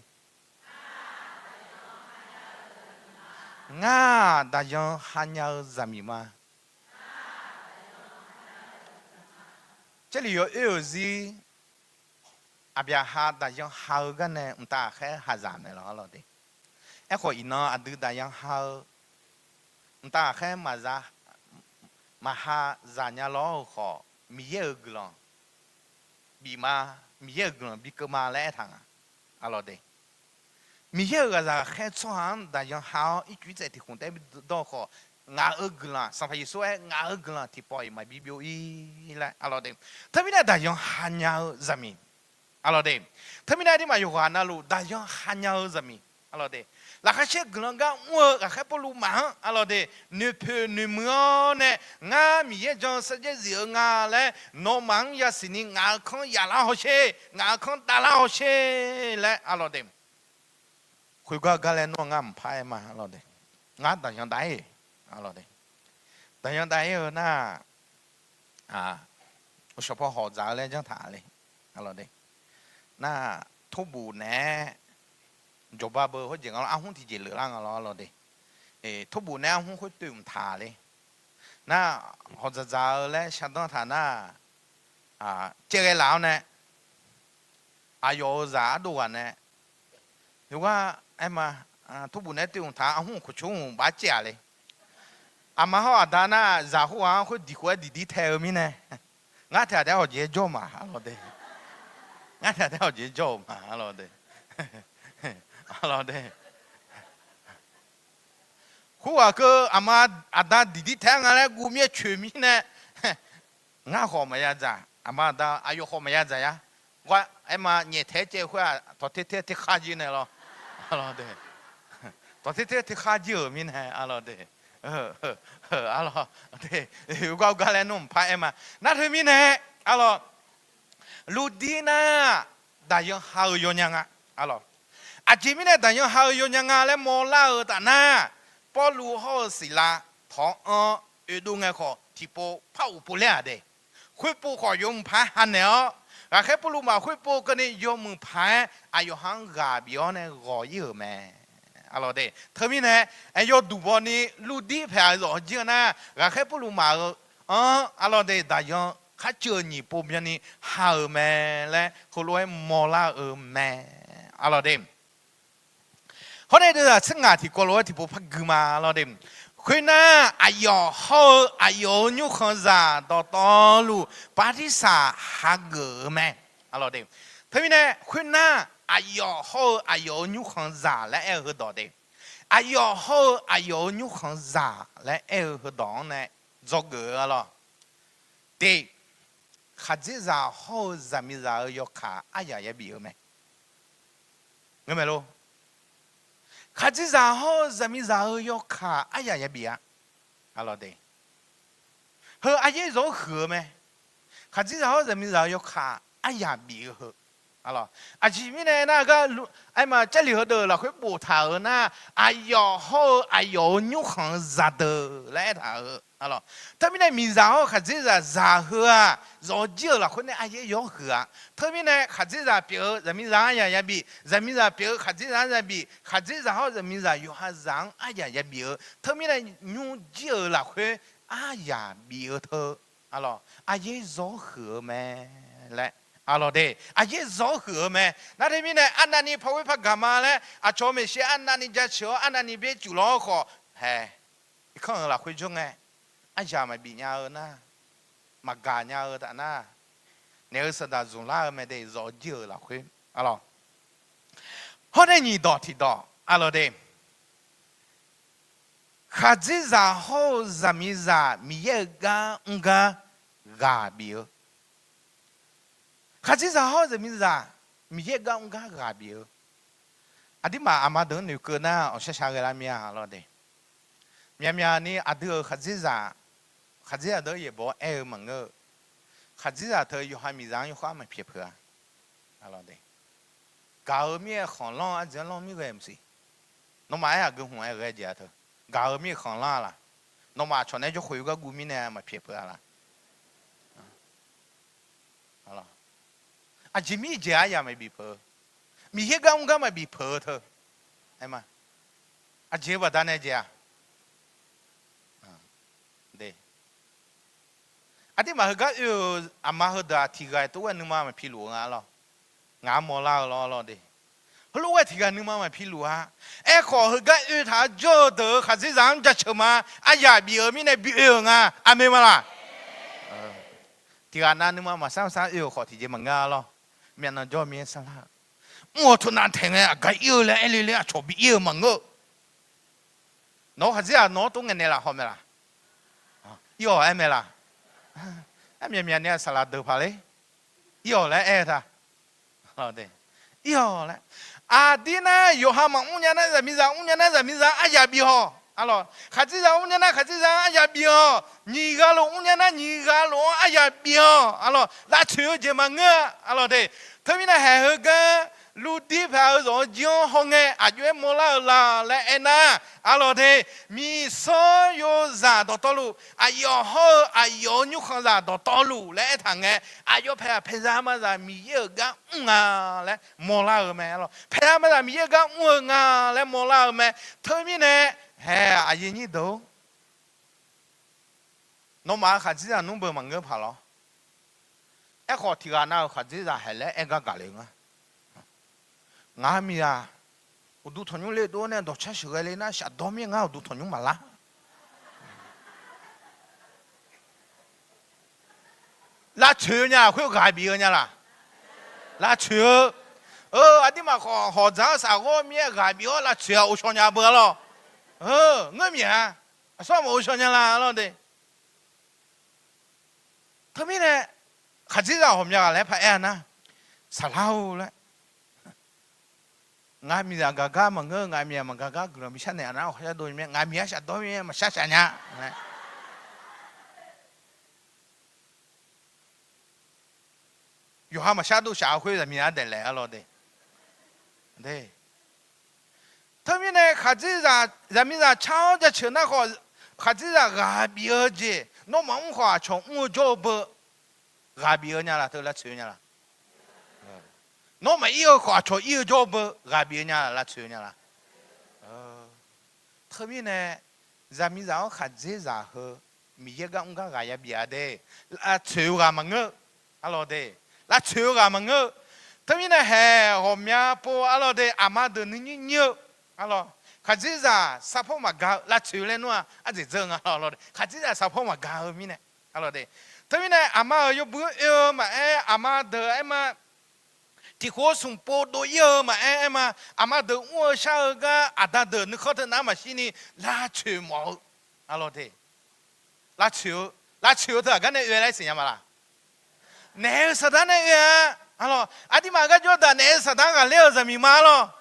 ngã đại dương hà nhau zami mà这里有gì à bây giờ đại dương hào cái này chúng ta khai hà giản này lo đấy em khỏi nó à từ đại dương hào chúng ta khai mà hà giản nhà lo khó miếng glòng bị mà miếng glòng bị cơ mà lẽ thằng à lo đấy miếng cái là khai chọn đại dương hào ít chút thì không thể bị đau khó ngã ở gần sao phải nói ngã ở gần thì bòi mà bị biểu ý lại alo đấy thế bây giờ đại dương hành nhau zami alo đấy thế bây giờ đi mà yêu hoa nalu đại dương hành nhau zami alo đấy là cái chuyện gần cái mua là cái bolu mang alo đấy nửa phê nửa mưa nè ngã mi ye trong世界上ngã嘞nó mang ya xin ngã không ya la hồ xe ngã không ta la hồ xe lại alo đấy cuối cùng cái này nó ngã唔phải mà alo đấy ngã đại dương đại alo đấy đại dương đại ở na à我小朋友學習咧張台咧alo đấy na thu bù nè做爸爸好似我阿公提住兩個咯，alo đấy thu bù nè阿公會對唔塔咧那學習咧相當塔那啊這個老呢啊有啥多啊呢如果哎嘛啊thu bù nè對唔塔阿公佢衝把隻咧阿媽好啊，但係咋好啊？佢啲鬼啲啲睇面呢？我睇睇我自做嘛，阿羅哋，我睇睇我自做嘛，阿羅哋，阿羅哋。佢話佢阿媽阿達啲啲睇我咧，顧咩全面呢？我學咪呀咋？阿媽達阿要學咪呀咋呀？我阿媽熱睇這會啊，到睇睇睇下子呢咯，阿羅哋，到睇睇睇下子面係阿羅哋。alo thế qua cái này nó phải mà nãy thôi mình này alo ludina đại dương hào yêu nhau à alo à chỉ mình này đại dương hào yêu nhau à lấy mò la ở ta na bỏ lu họ xí la thọ ở đâu nghe khó thì bỏ phao bỏ lẹ đấy khui bỏ khó dùng phải hành nữa à cái bỏ lu mà khui bỏ cái này dùng phải à dùng hàng gà biểu này gọi yêu mẹ alo đấy, thế mình này, anh yêu đủ bao nhiêu lúa đi phải rồi chứ na, cái khác bolu mà, alo đấy, đại dương khác chưa nhỉ, bao nhiêu này hào mẹ嘞, hồi lúc mò la ở mẹ, alo đấy, hôm nay là sinh nhật thì có lối thì bố phát gửi mà, alo đấy, khuyên na, ayo hao, ayo nhu không giả, đó đó lu, bắt đi xả hạt gửi mẹ, alo đấy, thế mình này, khuyên na ayo ho ayo nhu khang za la e he do de ayo ho ayo nhu khang za la e he do ne zo ge lo de kha ji za ho za mi za yo kha aya ya bi me nghe mày lo kha ji za ho za mi za yo kha aya ya bi a alo de he aya zo he me kha ji za ho za mi za yo kha aya bi he 啊咯，啊前面呢那个哎嘛，这里头的了会补头呢，哎哟好，哎哟牛行热的来头啊咯，特别呢米上还这个热喝啊，热酒了，可能哎也要喝啊，特别呢还这个比如人民上也比，人民上比如还这上也比，还这然后人民上有还上哎呀也比，特别呢牛酒了会哎呀比头啊咯，哎也热喝咩来。阿罗的，啊也绕河咩？那里面呢，安那你跑会跑干嘛呢？啊，专门些安那你家桥，安那你别住老好，嘿，你看了会中哎，啊家嘛比伢儿呢，嘛干伢儿的呢，那个是他从哪没得绕久了会，阿罗，后来你到提到阿罗的，哈子然后什么啥，米也干个嘎比。卡子上好人民啥？米也讲我讲嘎比，阿弟嘛阿妈等你个呢，我下个拉面啊，老的，面呢阿弟卡子上，卡子上头也不爱问个，卡子上头有哈米上有哈么撇破啊，老的，搞面行浪啊，这浪米个么子，侬妈呀跟红爱个家头，搞面行浪啦，侬妈从那就回个古米呢么撇破啦，好了。啊，前面家也没被破，米些讲我讲没被破头，哎嘛，啊，结不单那家，对，啊，啲嘛个有阿妈好的提个都问你妈咪披露啊咯，俺莫拉咯的，后来我提个你妈咪披露啊，哎，可个有他做的还是让家吃嘛，哎呀，比尔米那比尔啊，阿妹嘛啦，提个那你妈嘛上有好提些么个咯。面那叫面啥啦？我突然听哎，个有嘞，哎哩嘞，错比有么个？侬还是啊，侬都眼内啦，好没啦？有哎没啦？哎面呢，啥啦都怕嘞？有嘞哎他，好的，有嘞。啊的呢，有哈嘛？五年那人民上，五年那人民上，哎呀比好。啊咯，还是让五年那还是让哎呀比好，你个咯五年那你个咯哎呀比好，啊咯，那全就么个，啊咯的，特别呢还有个陆地跑绕江好哎，啊越莫啦来哎那，啊咯的，米所有啥到道路，啊要好啊要牛行啥到道路来趟哎，啊要拍啥么子米有个啊来莫啦没咯，拍啥么子米有个啊来莫啦没，特别呢。嘿，阿姨你都，侬妈孩子啊，侬不忙个跑了，一好提个那孩子啊，还来一个家庭啊，俺咪啊，我都同样来多呢，都吃小个嘞，那下多面啊，我都同样嘛啦，那车呢，会改变呢啦，那车，阿弟嘛好长啥个面改变那车，我上家不了。我面，算我小年啦，老的。他们呢，还知道我们家来拍案呢，啥老了。俺们家哥哥们个，俺们哥哥可能现在那好像多面，俺们下多面嘛下呢。有哈嘛下都下回人民得来了的，对。他们呢，还是让人民让抢着吃那好，还是让阿比尔的，那文化从我做不，阿比尔伢啦，都来吃伢啦。那么有话从有做不，阿比尔伢来吃伢啦。特别呢，人民让还是让和，米一个我讲阿也比亚的，啊吃阿么个，阿老的，来吃阿么个，特别呢还后面不阿老的阿妈的牛。啊咯，卡子啥撒泡嘛搞，拉出来喏啊，这正啊咯的，卡子啥撒泡嘛搞后面呢，啊咯的，特别呢阿妈又不要嘛哎，阿妈的哎嘛，提火送波多要嘛哎嘛，阿妈的我下个阿达的，你好的那么些呢，拉出毛，啊咯的，拉出的，刚才原来是什么啦？那是他那个，啊咯，阿弟妈个觉得那是他个六十米嘛咯。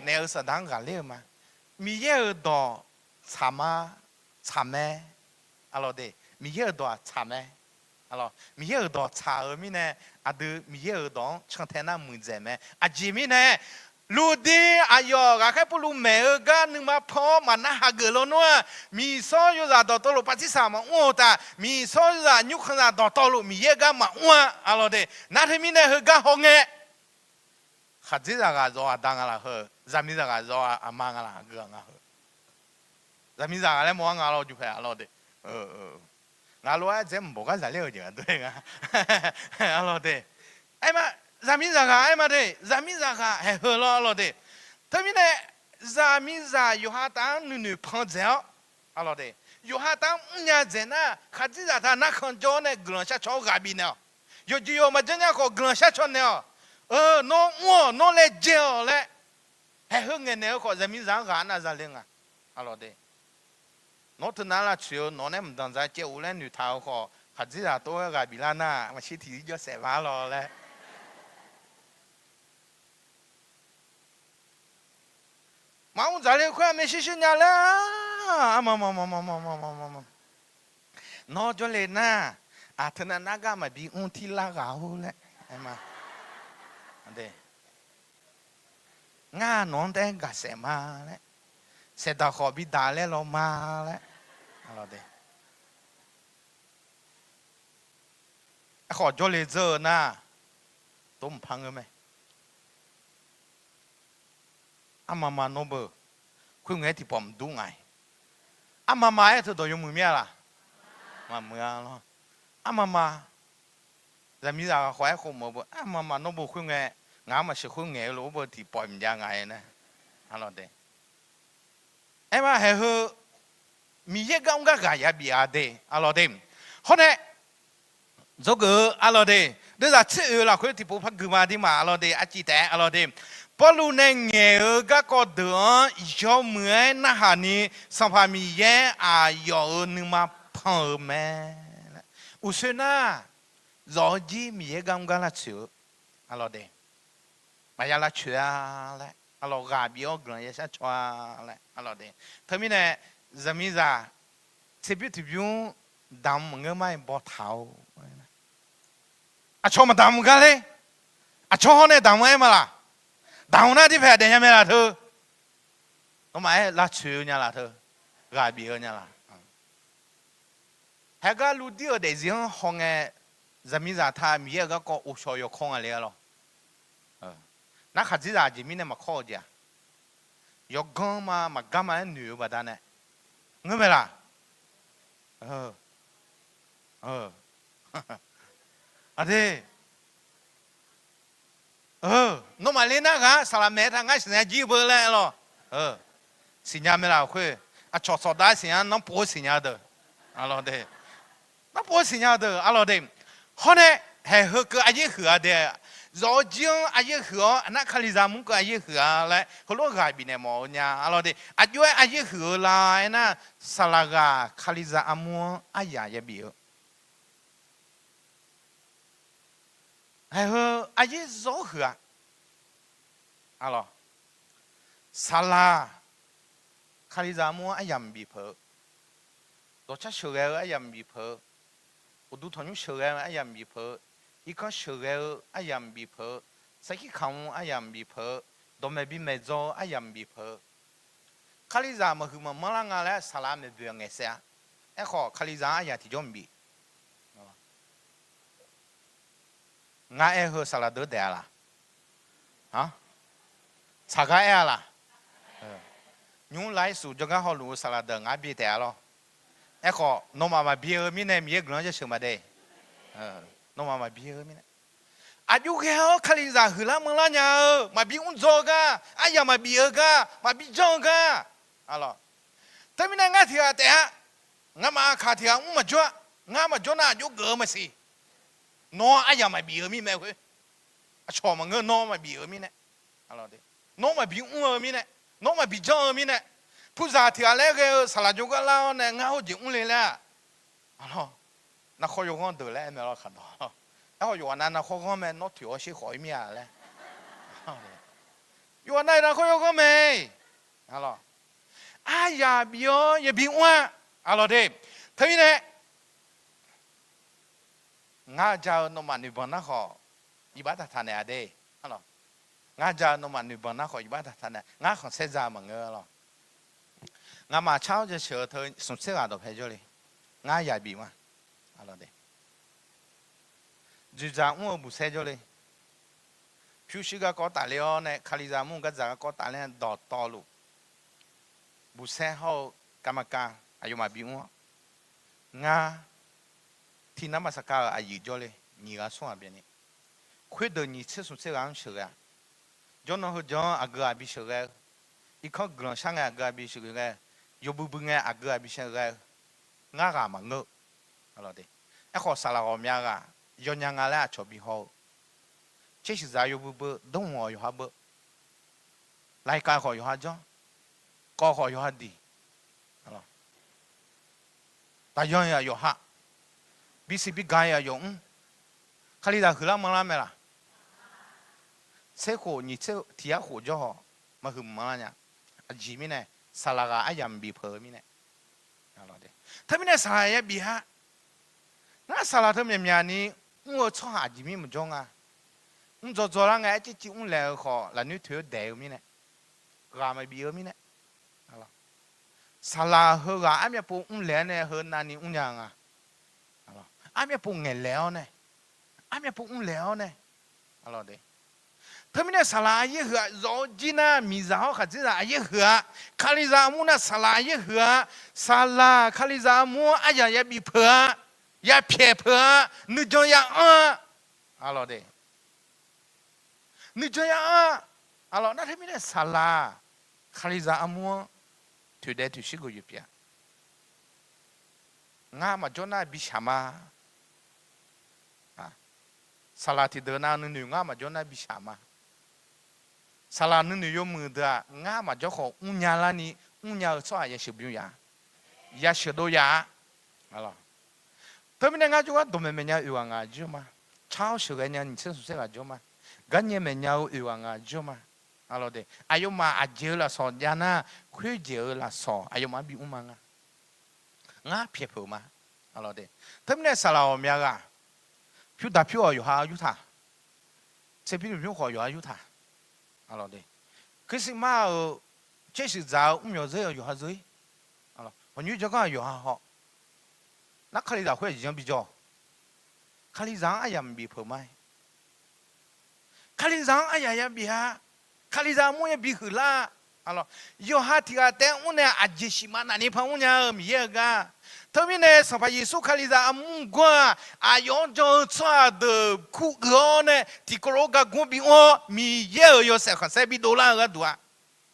那个是当个了嘛？米也多茶嘛，茶咩？阿老的米也多茶咩？ alors mieux dans ça mine à de mieux dans chanter na munzeme à jimine Ludi ayo rakai pulu mega nima po mana hagelo noa mi so yu za do tolo pati sama ota mi so yu za nyu khana do tolo mi yega ma wa alo de na themi ne hega honge khadzi za ga zo adanga la he zami za ga zo amanga la ga nga he zami za ga le mo nga lo ju phe alo de ငါလိုအပ်ချက်ဘောကစားလေကြတယ်ငါအလောတဲ့အဲ့မှာဇာမီဇာကအဲ့မှာတဲ့ဇာမီဇာကဟဲလောလောတဲ့တမင်းနဲ့ဇာမီဇာယောဟာတန်နုနုဖန်ဇောအလောတဲ့ယောဟာတန်ညာဇနာခတိဇာတာနခွန်ကျော်နဲ့ဂလွန်ရှာချောဂါဘီနော်ယောဂျီယောမကျညာကိုဂလွန်ရှာချောနော်နော်မောနော်လေဂျေလေဟဲငနေကိုဇာမီဇာကနာဇာလင်းအလောတဲ့နော်တနာလာချေနော်နဲ့မတန်စားကျဲဦးလဲညထားခေါ်ခတိဇာတော့ဂါဘီလာနာမရှိတီကျော်ဆယ်ပါလောလဲမောင်ဇာလေခွဲမရှိရှိညာလားမနော်ကြလေနာအထနာနာကမဘီအွန်တီလာကဟိုလေအမတဲ့ငါနွန်တဲ့ကဆေမာလေစက်တော့ခေါ်ပြီးဒါလဲလောမာလေအဲ့လိုတဲ့ခေါ်ကြလေဇနာတုံးဖန်မဲအမမနိုဘခွင့်ငယ်တီပုံဒူငိုင်အမမရဲ့တော့ယုံမမြလားမမလားအမမဇမီသာခွဲခုမဘအမမနိုဘခွင့်ငယ်ငါမရှိခွင့်ငယ်လို့ဘတီပုံကြငိုင်နဲ့အဲ့လိုတဲ့အဲ့မဟဲဟမိရကောင်ကဂါရပြာတဲ့အဲ့လိုတဲ့ဟိုနဲ့ဇောကအဲ့လိုတဲ့ဒါချစ်ရလာခွင့်တီပုံဖတ်ကူမာဒီမှာအဲ့လိုတဲ့အကြည့်တဲ့အဲ့လိုတဲ့ပလူနဲ့ငယ်ကကောဒွန်ယောမွေနာဟာနီစံဖာမီရဲ့အာယောနမဖော်မဲဥစနာဇောဂျီမီကံကလာချူအလောတဲ့မယလာချူလဲအလောဂါဘီယောဂရရဆက်ချွာလဲအလောတဲ့သမီးနဲ့ဇမီဇာစေပြတူပြုံးဒမ်ငမိုင်ဘောထောက်အချောမဒမ်ကလေးအချောနဲ့ဒမ်မဲမလားတောင်းနာဒီဖက်တယ်ရမလားသူတော့မလာချူညာလားသူဂါဘီညာလားဟဲကလူဒီအဒေဇင်ဟောင်းငယ်ဇမီဇာသာမီရကကောအချောရခေါင်းလေလောနာခတိဇာဂျီမီနဲ့မခေါ်ကြယောဂမမဂမန်နူဘာဒနဲ့ငမလားအဒေနိုမလေးနာကဆလာမဲထငါစနေကြည့်ပေါ်လဲလောစညာမလားခွေအချောစောဒါစညာနပိုးစညာတဲ့အလောတဲ့နပိုးစညာတဲ့အလောတဲ့ဟောနဲ့ဟဲဟကအရေးခါတဲ့ဇောဂျင်းအရေးခါအနခလီဇာမုကအရေးခါလဲခလို့ခါဘီနေမောညာအလောတဲ့အကျွဲအရေးခါလာနာဆလာကခလီဇာအမွန်အရာရပြီအရေးဇောခါalors sala khaliza mo ayam bi pho do cha shoge ayam bi pho udu thonu shoge ayam bi pho ika shoge ayam bi pho saki kham ayam bi pho do me bi me zo ayam bi pho khaliza ma hu ma mala nga la sala me bi nge sa e kho khaliza aya ti jom bi nga e ho sala do de la ha 사과해야 라. 뉴라이 수저가 홀로 살아다 나비 대로. 에코 노마마 비어미네 미에 그런지 심마데. 노마마 비어미네. 아주게요 칼리자 흘라물라냐. 마비 운조가 아야 마비어가 마비정가. 알로. 때문에 나티야 대야. 나마 카티야 우마줘. 나마 줘나 요거마시. 노 아야 마비어미 매고. 아 초마가 노 마비어미네. 알로데.น้องมาบิอุ้งมีเนี่ยน้องมาบิจ้องมีเนี่ยผู้ชายที่อะไรก็สลัดจุกเล่าเนี่ยง่ายจิ้งเลยแหละอ๋อนักข่อยก็เดือดแล้วไม่รอขัดต่อแล้วอยู่วันนั้นนักข่อยก็ไม่นอถือว่าใช่ข่อยมีอะไรอยู่วันนั้นนักข่อยก็ไม่อ๋ออย่าบิอย่าบิอุ้งอ๋อเด็กทีนี้เนี่ย俺家弄嘛女朋那好，一般他谈的的，好了，俺家弄嘛女朋那好，一般他谈的，俺好谁家门个了，俺嘛超着小头从这个都拍着嘞，俺也比嘛，好了的，就这样我不晒着嘞。平时个搞大了呢，卡里咱们个这个搞大了道路，不晒好干嘛干？哎呦嘛比我，俺听那么啥个啊有着嘞，你个算边呢？亏得你吃出这样吃个，就能和讲啊个啊比吃个，一靠个上啊个啊比吃个，有部分啊个啊比吃个，俺个嘛我，好了的，一好啥啦个面个，有人个啦做比好。这是在有不动我有哈不，来干好有哈讲，搞好有哈地，好了，大样也有哈，比是比干也有，看你在荷兰忙了没啦？这火你这提下火就好，没很忙了呢，啊，前面呢，沙拉个哎呀比破面呢，好了的，他们呢沙拉也比哈，那沙拉他们面呢，我炒下前面没中啊。做了哎，这来好，那你推带面呢？干嘛比面呢？好了，沙拉和个俺们不来呢，和那你娘啊？好了，俺们不爱聊呢，俺们不聊呢，好了的。他们那沙拉一盒，肉鸡呢，米烧还这啥一盒，卡里扎木那沙拉一盒，沙拉卡里扎木哎呀也比破，也撇破，你这样好了的。你这样啊？好了，那他们的沙拉，卡里扎阿姆，推来推去个月饼，俺嘛就那比什么？啊，沙拉提得那女俺嘛就那比什么？沙拉女有么的，俺嘛就好五年了呢，五年啥也学不呀，也学到呀，好了。他们那俺就话都没人有俺就嘛，超学个人你吃出个就嘛。ganye menyau iwanga joma alode ayoma ajela so jana khuje la so ayoma bi umanga nga phepo ma alode tamne sala o mya ga phu da phu yo ha yu tha che pi phu ho yo ha yu tha alode kisima o che shi za umyo ze yo ha zui alo ho nyu jo ga yo ha ho na khali da khwe jing bi jo khali zang ayam bi pho mai卡里上哎呀呀比哈，卡里上么也比好啦，好了，有哈提个但我呢阿杰西嘛那你怕我呢米个个，他们呢上把耶稣卡里上阿木个阿用着穿的裤个呢，提个罗个古比我米也有3比多啦个多啊，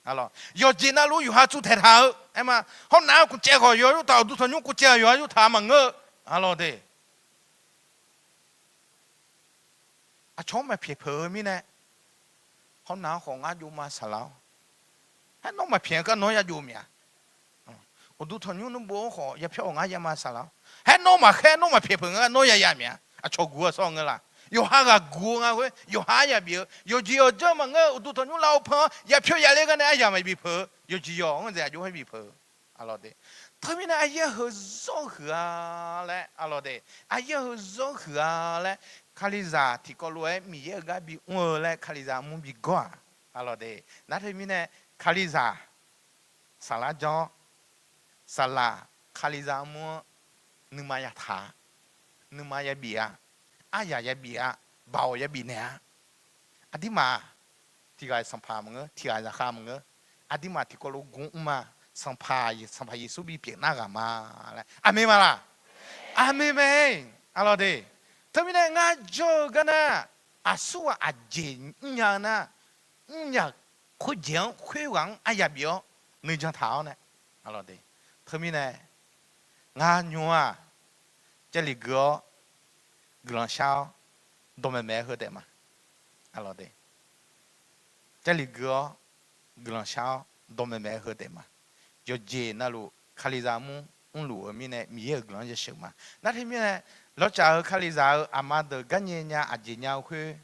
好了，有见那路有哈做太头，哎嘛，好哪个接个有到都说你个接有他们个，好了的。ชอบมาเพียเผอมีเนี่ยเขาหนาของอายุมาสลาวให้น้องมาเพียก็น้อยอายุเมียโอ้ดูทนยุนบัวขออย่าเพียงอายุมาสลาวให้น้องมาแค่น้องมาเพียเผอน้อยอายุเมียอ่ะชอบกัวซองเงล่ะอยู่หากกัวงาเว้ยอยู่หาอย่าเบี้ยอยู่จีโอเจ้ามังเงอดูทนยุเราเผออย่าเพียอย่าเล็กกันเนี่ยอายุไม่บีเผออยู่จีโอมันจะอายุให้บีเผออะไรเด้他们那也很柔和啊嘞，阿罗的，也很柔和啊嘞。卡里扎提高路哎，米也个比我嘞，卡里扎木比高，阿罗的。那他们呢，卡里扎，沙拉酱，沙拉，卡里扎木，你妈呀他，你妈也比啊，阿呀也比啊，包也比呢。阿弟妈，提个上爬么个，提个上下么个，阿弟妈提高路公嘛。上爬耶稣比别那个嘛来，阿妹嘛啦，阿妹妹，阿老弟，他们呢俺做个呢，阿叔啊阿姐，伢呢，伢会讲会玩阿呀表，你讲他呢，阿老弟，他们呢，俺娘啊，这里个人少，都没买好的嘛，阿老弟，这里个人少，都没买好的嘛。就接那路卡里扎木，路面呢米也个就行嘛。那里面呢，老家卡里扎阿妈的干爷娘阿姐娘会，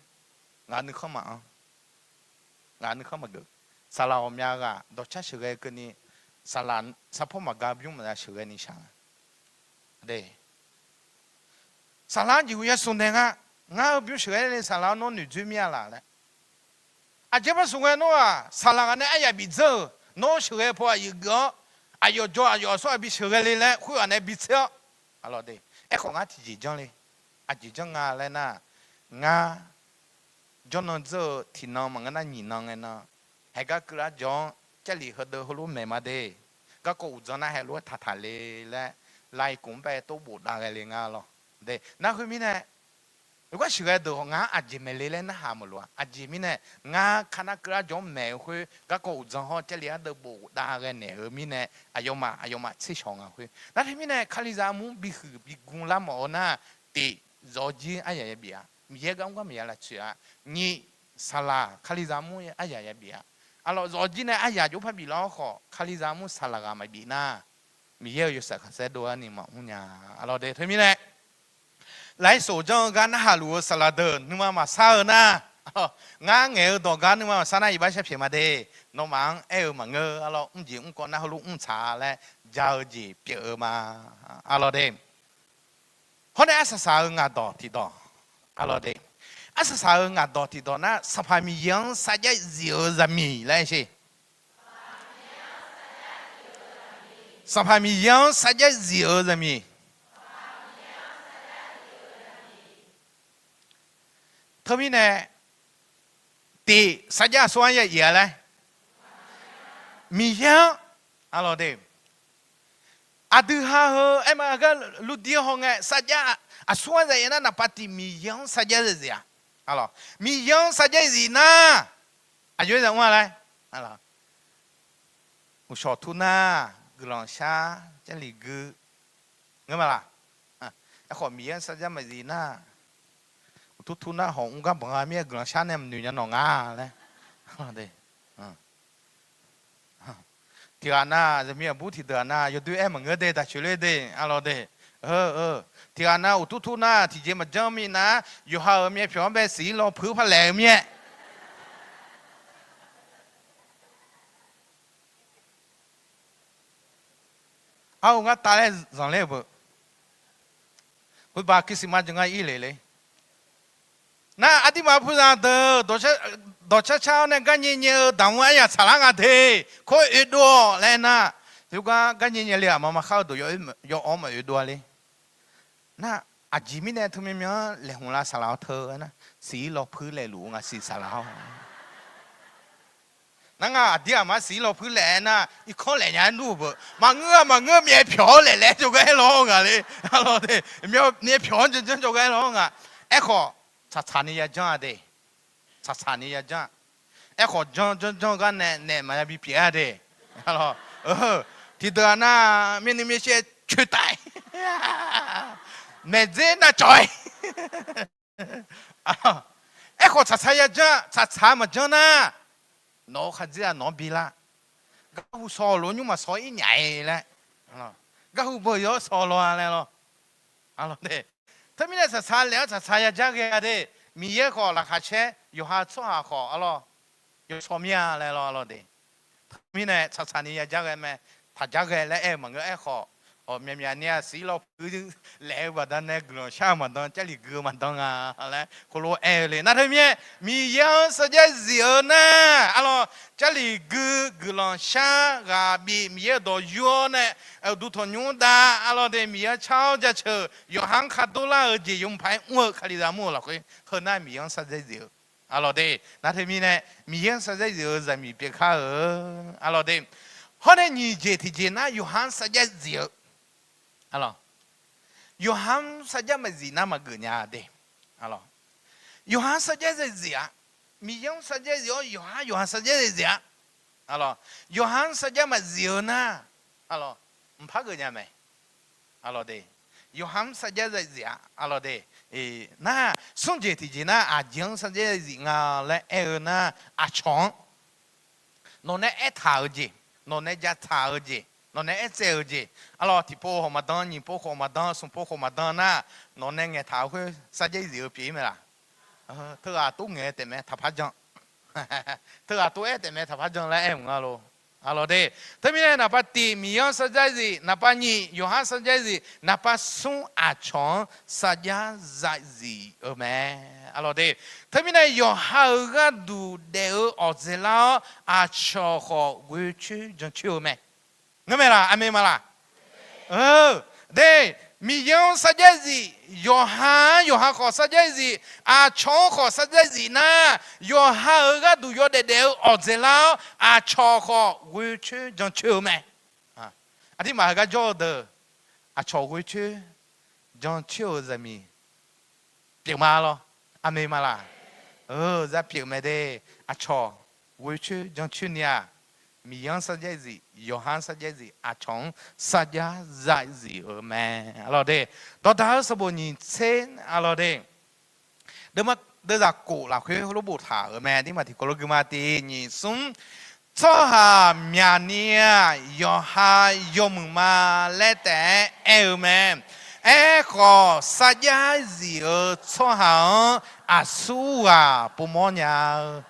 俺你看嘛啊，俺你看嘛个，沙拉我们个，到家时个跟你沙拉沙坡嘛个不用嘛时个你想，对， สาระอยู่ยังสุดเนี่ยงาบิวเฉยเลยสาระโน่นหนึ่งจุดเมียละเลยอาจจะมาสุดเนี่ยนู้อ่ะสาระกันเนี่ยไอ้ยาบิเจอโน่เฉยพออีกก็อายุจ่ออายุส่วนบิเฉยเลยแหละคุยอันเนี่ยบิเจออะไรเด้ไอ้ของงาที่จีจังเลยอาจจะจังงาเลยนะงาจนนั่นเจอที่น้องมันก็น่าหนีน้องไงนะให้ก็กระจงจะหลีเขาเดินเขารู้ไม่มาเด้ก็กูจะน่าให้รู้ทัดเลยและไล่กุมไปตัวบุตรอะไรเลยงาหรอเด้นั่นคือมีเนี่ย如果是个都俺阿姐没来嘞，那还没咯。阿姐咪呢，俺看那个种买回，个个正好这里都不大个呢，而咪呢，哎呦嘛吃香啊回。那他咪呢，看里咱们比公啦么呢？对，早起哎呀也比啊，米个我米来吃啊，你沙拉看里咱们哎呀也比啊。啊咯，早起呢哎呀就怕比老好，看里咱们沙拉个没比呐，米也有啥个啥多你嘛，我呀，啊咯对，他咪呢。来手中干哈鲁萨拉德，你妈妈啥呢？俺爱多干你妈妈啥那一般些偏嘛的，那忙爱嘛个，阿罗唔是讲那好路唔查嘞，交际别嘛，阿罗的。后来啥俺多提到，阿罗的，啥俺多提到那18米样啥叫20米来些？18米样啥叫20米？特别呢，对，啥家说也也嘞，米香，阿老的，阿杜哈和哎嘛个陆地红哎，啥家啊说在那把地米香啥家是呀，阿老米香啥家是呢？啊有人话嘞，阿老，我小兔呢，个浪虾这里个，我嘛啦，啊，一好米香啥家么是呢？ทุนนะขององค์การบังคับเมียกลางชาเนี่ยมันอยู่ในหนองอาเลยเด้ที่อันน่ะจะมีบุตรที่เดือนน่ะอยู่ด้วยมันเงยเด้แต่ช่วยเด้อะไรเด้ที่อันน่ะอุตุทุนน่ะที่เจมันจะมีนะอยู่หาเมียผิวแบบสีเราผืนผ้าแหลมเมียเอางั้นตาเลยสองเล่บุคุณบาคิดสิมาจังไงอีเลย那阿弟妈菩萨的多少超呢？干年年当我呀，查啷个的？可以多来呢？如果干年年了，妈妈好多要我们多嘞。那阿姐咪呢？他们苗来红啦沙拉头呢，洗落铺来卤啊，洗沙拉。那个阿弟阿妈洗落铺来呢，一看来人卤不？嘛我面漂来就该弄个嘞，好了的，面漂就该弄个，哎好。查你也讲的，查你也讲，哎，好讲个呢嘛比别的，好了，提到那面些取代，没这那拽，啊，哎，好查也讲，查嘛讲呢，孬还这样孬比啦，个少了你嘛少一年嘞，啊，个不要少了来了，好了的。他们那查了查也讲个的，米也好了，还吃有哈做哈好，阿咯，有炒面来了阿咯的。他们呢查你也讲个咩？他讲个来哎么个哎好，哦面呢洗了来不得那个下么当家里个么当啊，来后来哎嘞，那他们米样实在热呢，阿咯家里个浪下个比米也多热呢。都同样的，阿拉的米也炒着吃，有行卡多啦，而且用盘我看里咱们了会，河南米样实在热，阿拉的那他们呢，米样实在热，人民别看阿拉的，后来你这提前那有行实在热，阿拉，有行实在么热那么个样的，阿拉，有行实在是热，米样实在热，有行实在是热，阿拉，有行实在么热呢，阿拉。唔怕个人没，阿老的，有他们实际在这样，阿老的，那送这提前那阿江实际人啊来那阿长，侬那爱讨的，侬那家讨的，侬那爱走的，阿老提波好嘛当，你波好嘛当，送波好嘛当那，侬那爱讨会实际有别没啦？他啊都爱对没，他怕讲，他啊都爱对没，他怕讲来爱我咯，阿罗的，特别呢，哪怕地米样实在是，哪怕你约翰实在是，哪怕送阿长实在是，阿门。阿罗的，特别呢，约翰个读的儿子啦，阿长和委屈就去没，阿门啦，阿门嘛啦。对。米样实在是，约翰可实在是，阿长可实在是呢。约翰个都约得儿子啦，阿长可回去将去没？啊，阿弟马个叫的，阿长回去将去什么？别嘛咯，阿妹嘛啦，在别没得，阿长回去将去呢。米样实在是，约翰实在是，阿长实在是阿妹，阿老弟，到达什么年纪，阿老弟，那么那个古老会罗布塔阿妹，你嘛提过了个嘛的，你从做下明年约翰约木嘛来的阿妹，个实在是做下阿苏啊，不么样，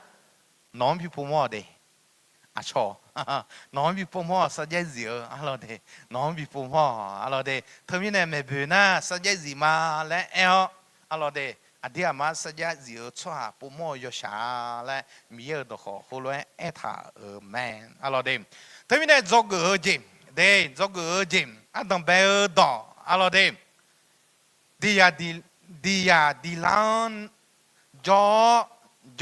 哪比不么的，阿错。น้องบีปุ่มหัวสัจจะสิอาลอเดน้องบีปุ่มหัวอาลอเดทำยังไงไม่เป็นนะสัจจะสิมาและอาลอเดอดีตมาสัจจะสิชัวปุ่มหัวยศาและมีเยอะดอกหัวเลยท่าแม่อาลอเดทำยังไงจอกจิมเดจอกจิมอันต้องเบลดออาลอเดดีลานจ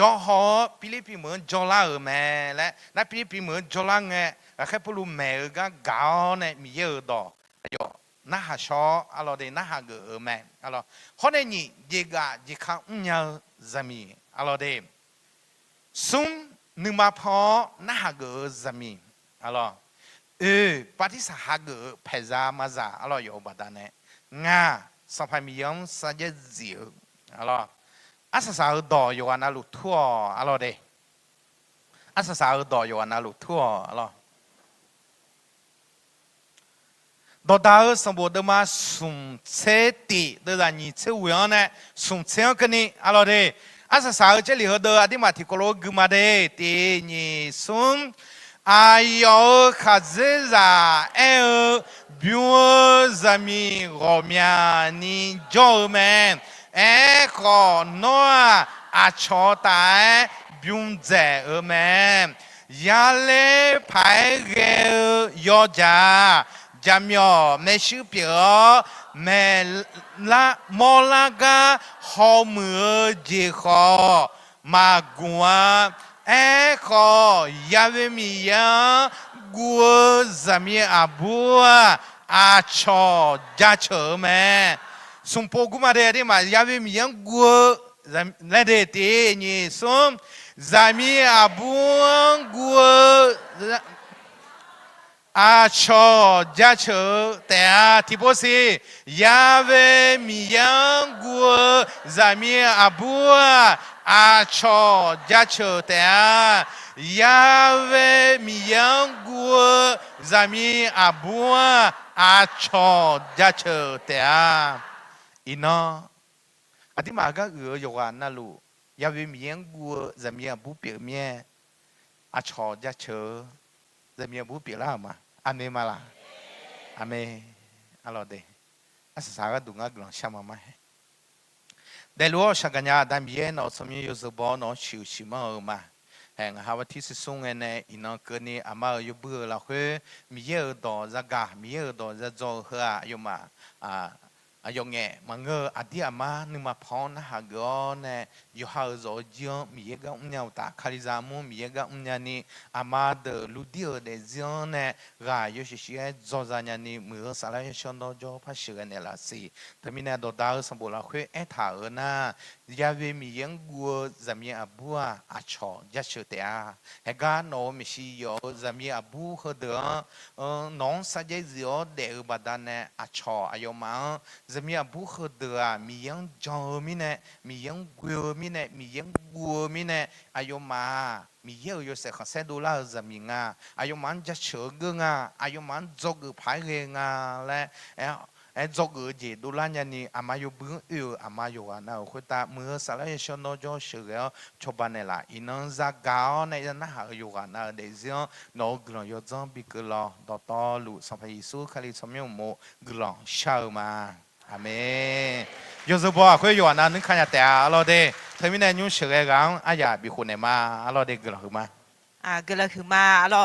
อหอฟิลิปปินส์เหมือนจอลาแม่และนักฟิลิปปินส์เหมือนจอลาไงแค่พูดแม่ก็เก่าเนี่ยมีเยอะดอกอยู่น่าหาชออะไรเดน่าหาเกอแม่อะไรคนนี้ยิ่งยิ่งข้างยาจะมีอะไรเดซุ่มนึกมาพอน่าหาเกอจะมีอะไรปฏิสัหาเกอเพจามาซาอะไรอยู่บ้านเนี่ยงาสัมภาระมีอย่างสัจจะเสียอะไรอาสาดอยอยู่อันนั้นลุทั่วอะไรเดอาสาดอยอยู่อันนั้นลุทั่วอะไรดอดาวสมบูรณ์มาสุ่มเชติเดี๋ยวนี้เชื่อว่าเนี่ยสุ่มเชื่อกันนี่อะไรเดอาสาเจริญเดี๋ยวที่มาที่โคโลกมาเดที่นี่สุ่มอายุข้าเจ้าบิวจะมีรอมีนี่จอมก็นัวอาชอตายบิวเจอแม่ยาเล่ไปเกยอจาจำยอไม่ชื่อเปียแม่ละมอลากาหอมือจีขอมากัวยาเวมียังกัวจะมีอาบัวอาชอจะเฉอแม่สมโพกุมาเดียมายาวิมียังกัวเลเดตีนี่สมจามีอาบุงกัวอาชอจะเชอแต่ที่พูดสิยาวิมียังกัวจามีอาบัวอาชอจะเชอแต่ยาวิมียังกัวจามีอาบัวอาชอจะเชอแต่อีน้ออธิมาก็อยู่วันนั่นลูยาวิมียงกัวจะมีบุปผิเมียอาชอจะเชอจะมีบุปผิละมาอเมมาละอเมอร่อยดีอาศัยก็ดูง่ายกลางช่างมาแต่รู้ว่าช่างกันยาดันมีเนาะสมัยยุคบ่เนาะชิวมามาแห่งหาว่าที่สิส่งเงินเนี่ยอีน้องเกิดนี่อามาอยู่เบื่อแล้วคือมีเยอะต่อจะกามีเยอะต่อจะโจเหืออยู่มายงเงมังเงออดีอามานึกมาพอนหากเนี่ยอยู่หาโจเจียมีเยอะอุ้งยาวตาคาริซามุมีเยอะอุ้งยานี่อามาเดลูเดียเดเจียเนี่ยรายอยู่เฉยๆโจจานี่มือสารยชนโดโจพัชเกเนี่ยละสิแต่มีเนี่ยดดาวสมบูรณ์คือถานะยาเวมียังกัวจะมีอาบัวอาชอจะเชื่อแต่เฮกาโนมิชิโยจะมีอาบัวเขาเดน้องสัจจะเสียเดือบดานเนี่ยอาชออายุมาจะมีอาบุขเดือมียังจอมีเนี่ยมียังกัวมีเนี่ยมียังกัวมีเนี่ยอายุมามีเยอะอยู่$100จะมีงาอายุมันจะเชื่อเงาอายุมันจกพายเงาและ dọc ở gì đu lan nhà ni ama yo bưng yêu ama yo à nào khuyết ta mưa sáng lại cho nó cho sự cái cho bạn này là inon ra gạo này nó hạ yo à nào để riêng nó gần yo trong bị cái lo đó to lụ xong phải Giêsu khai xong nhau một gần sao mà amen yo giờ bỏ khuyết yo à nàoนึกขยันแต่เราเด้เธอมีเนี่ยยุ่งเสือกันอาญาbịคนไหนมาเราเด้gầnหรือมา à cái là thứ mà alo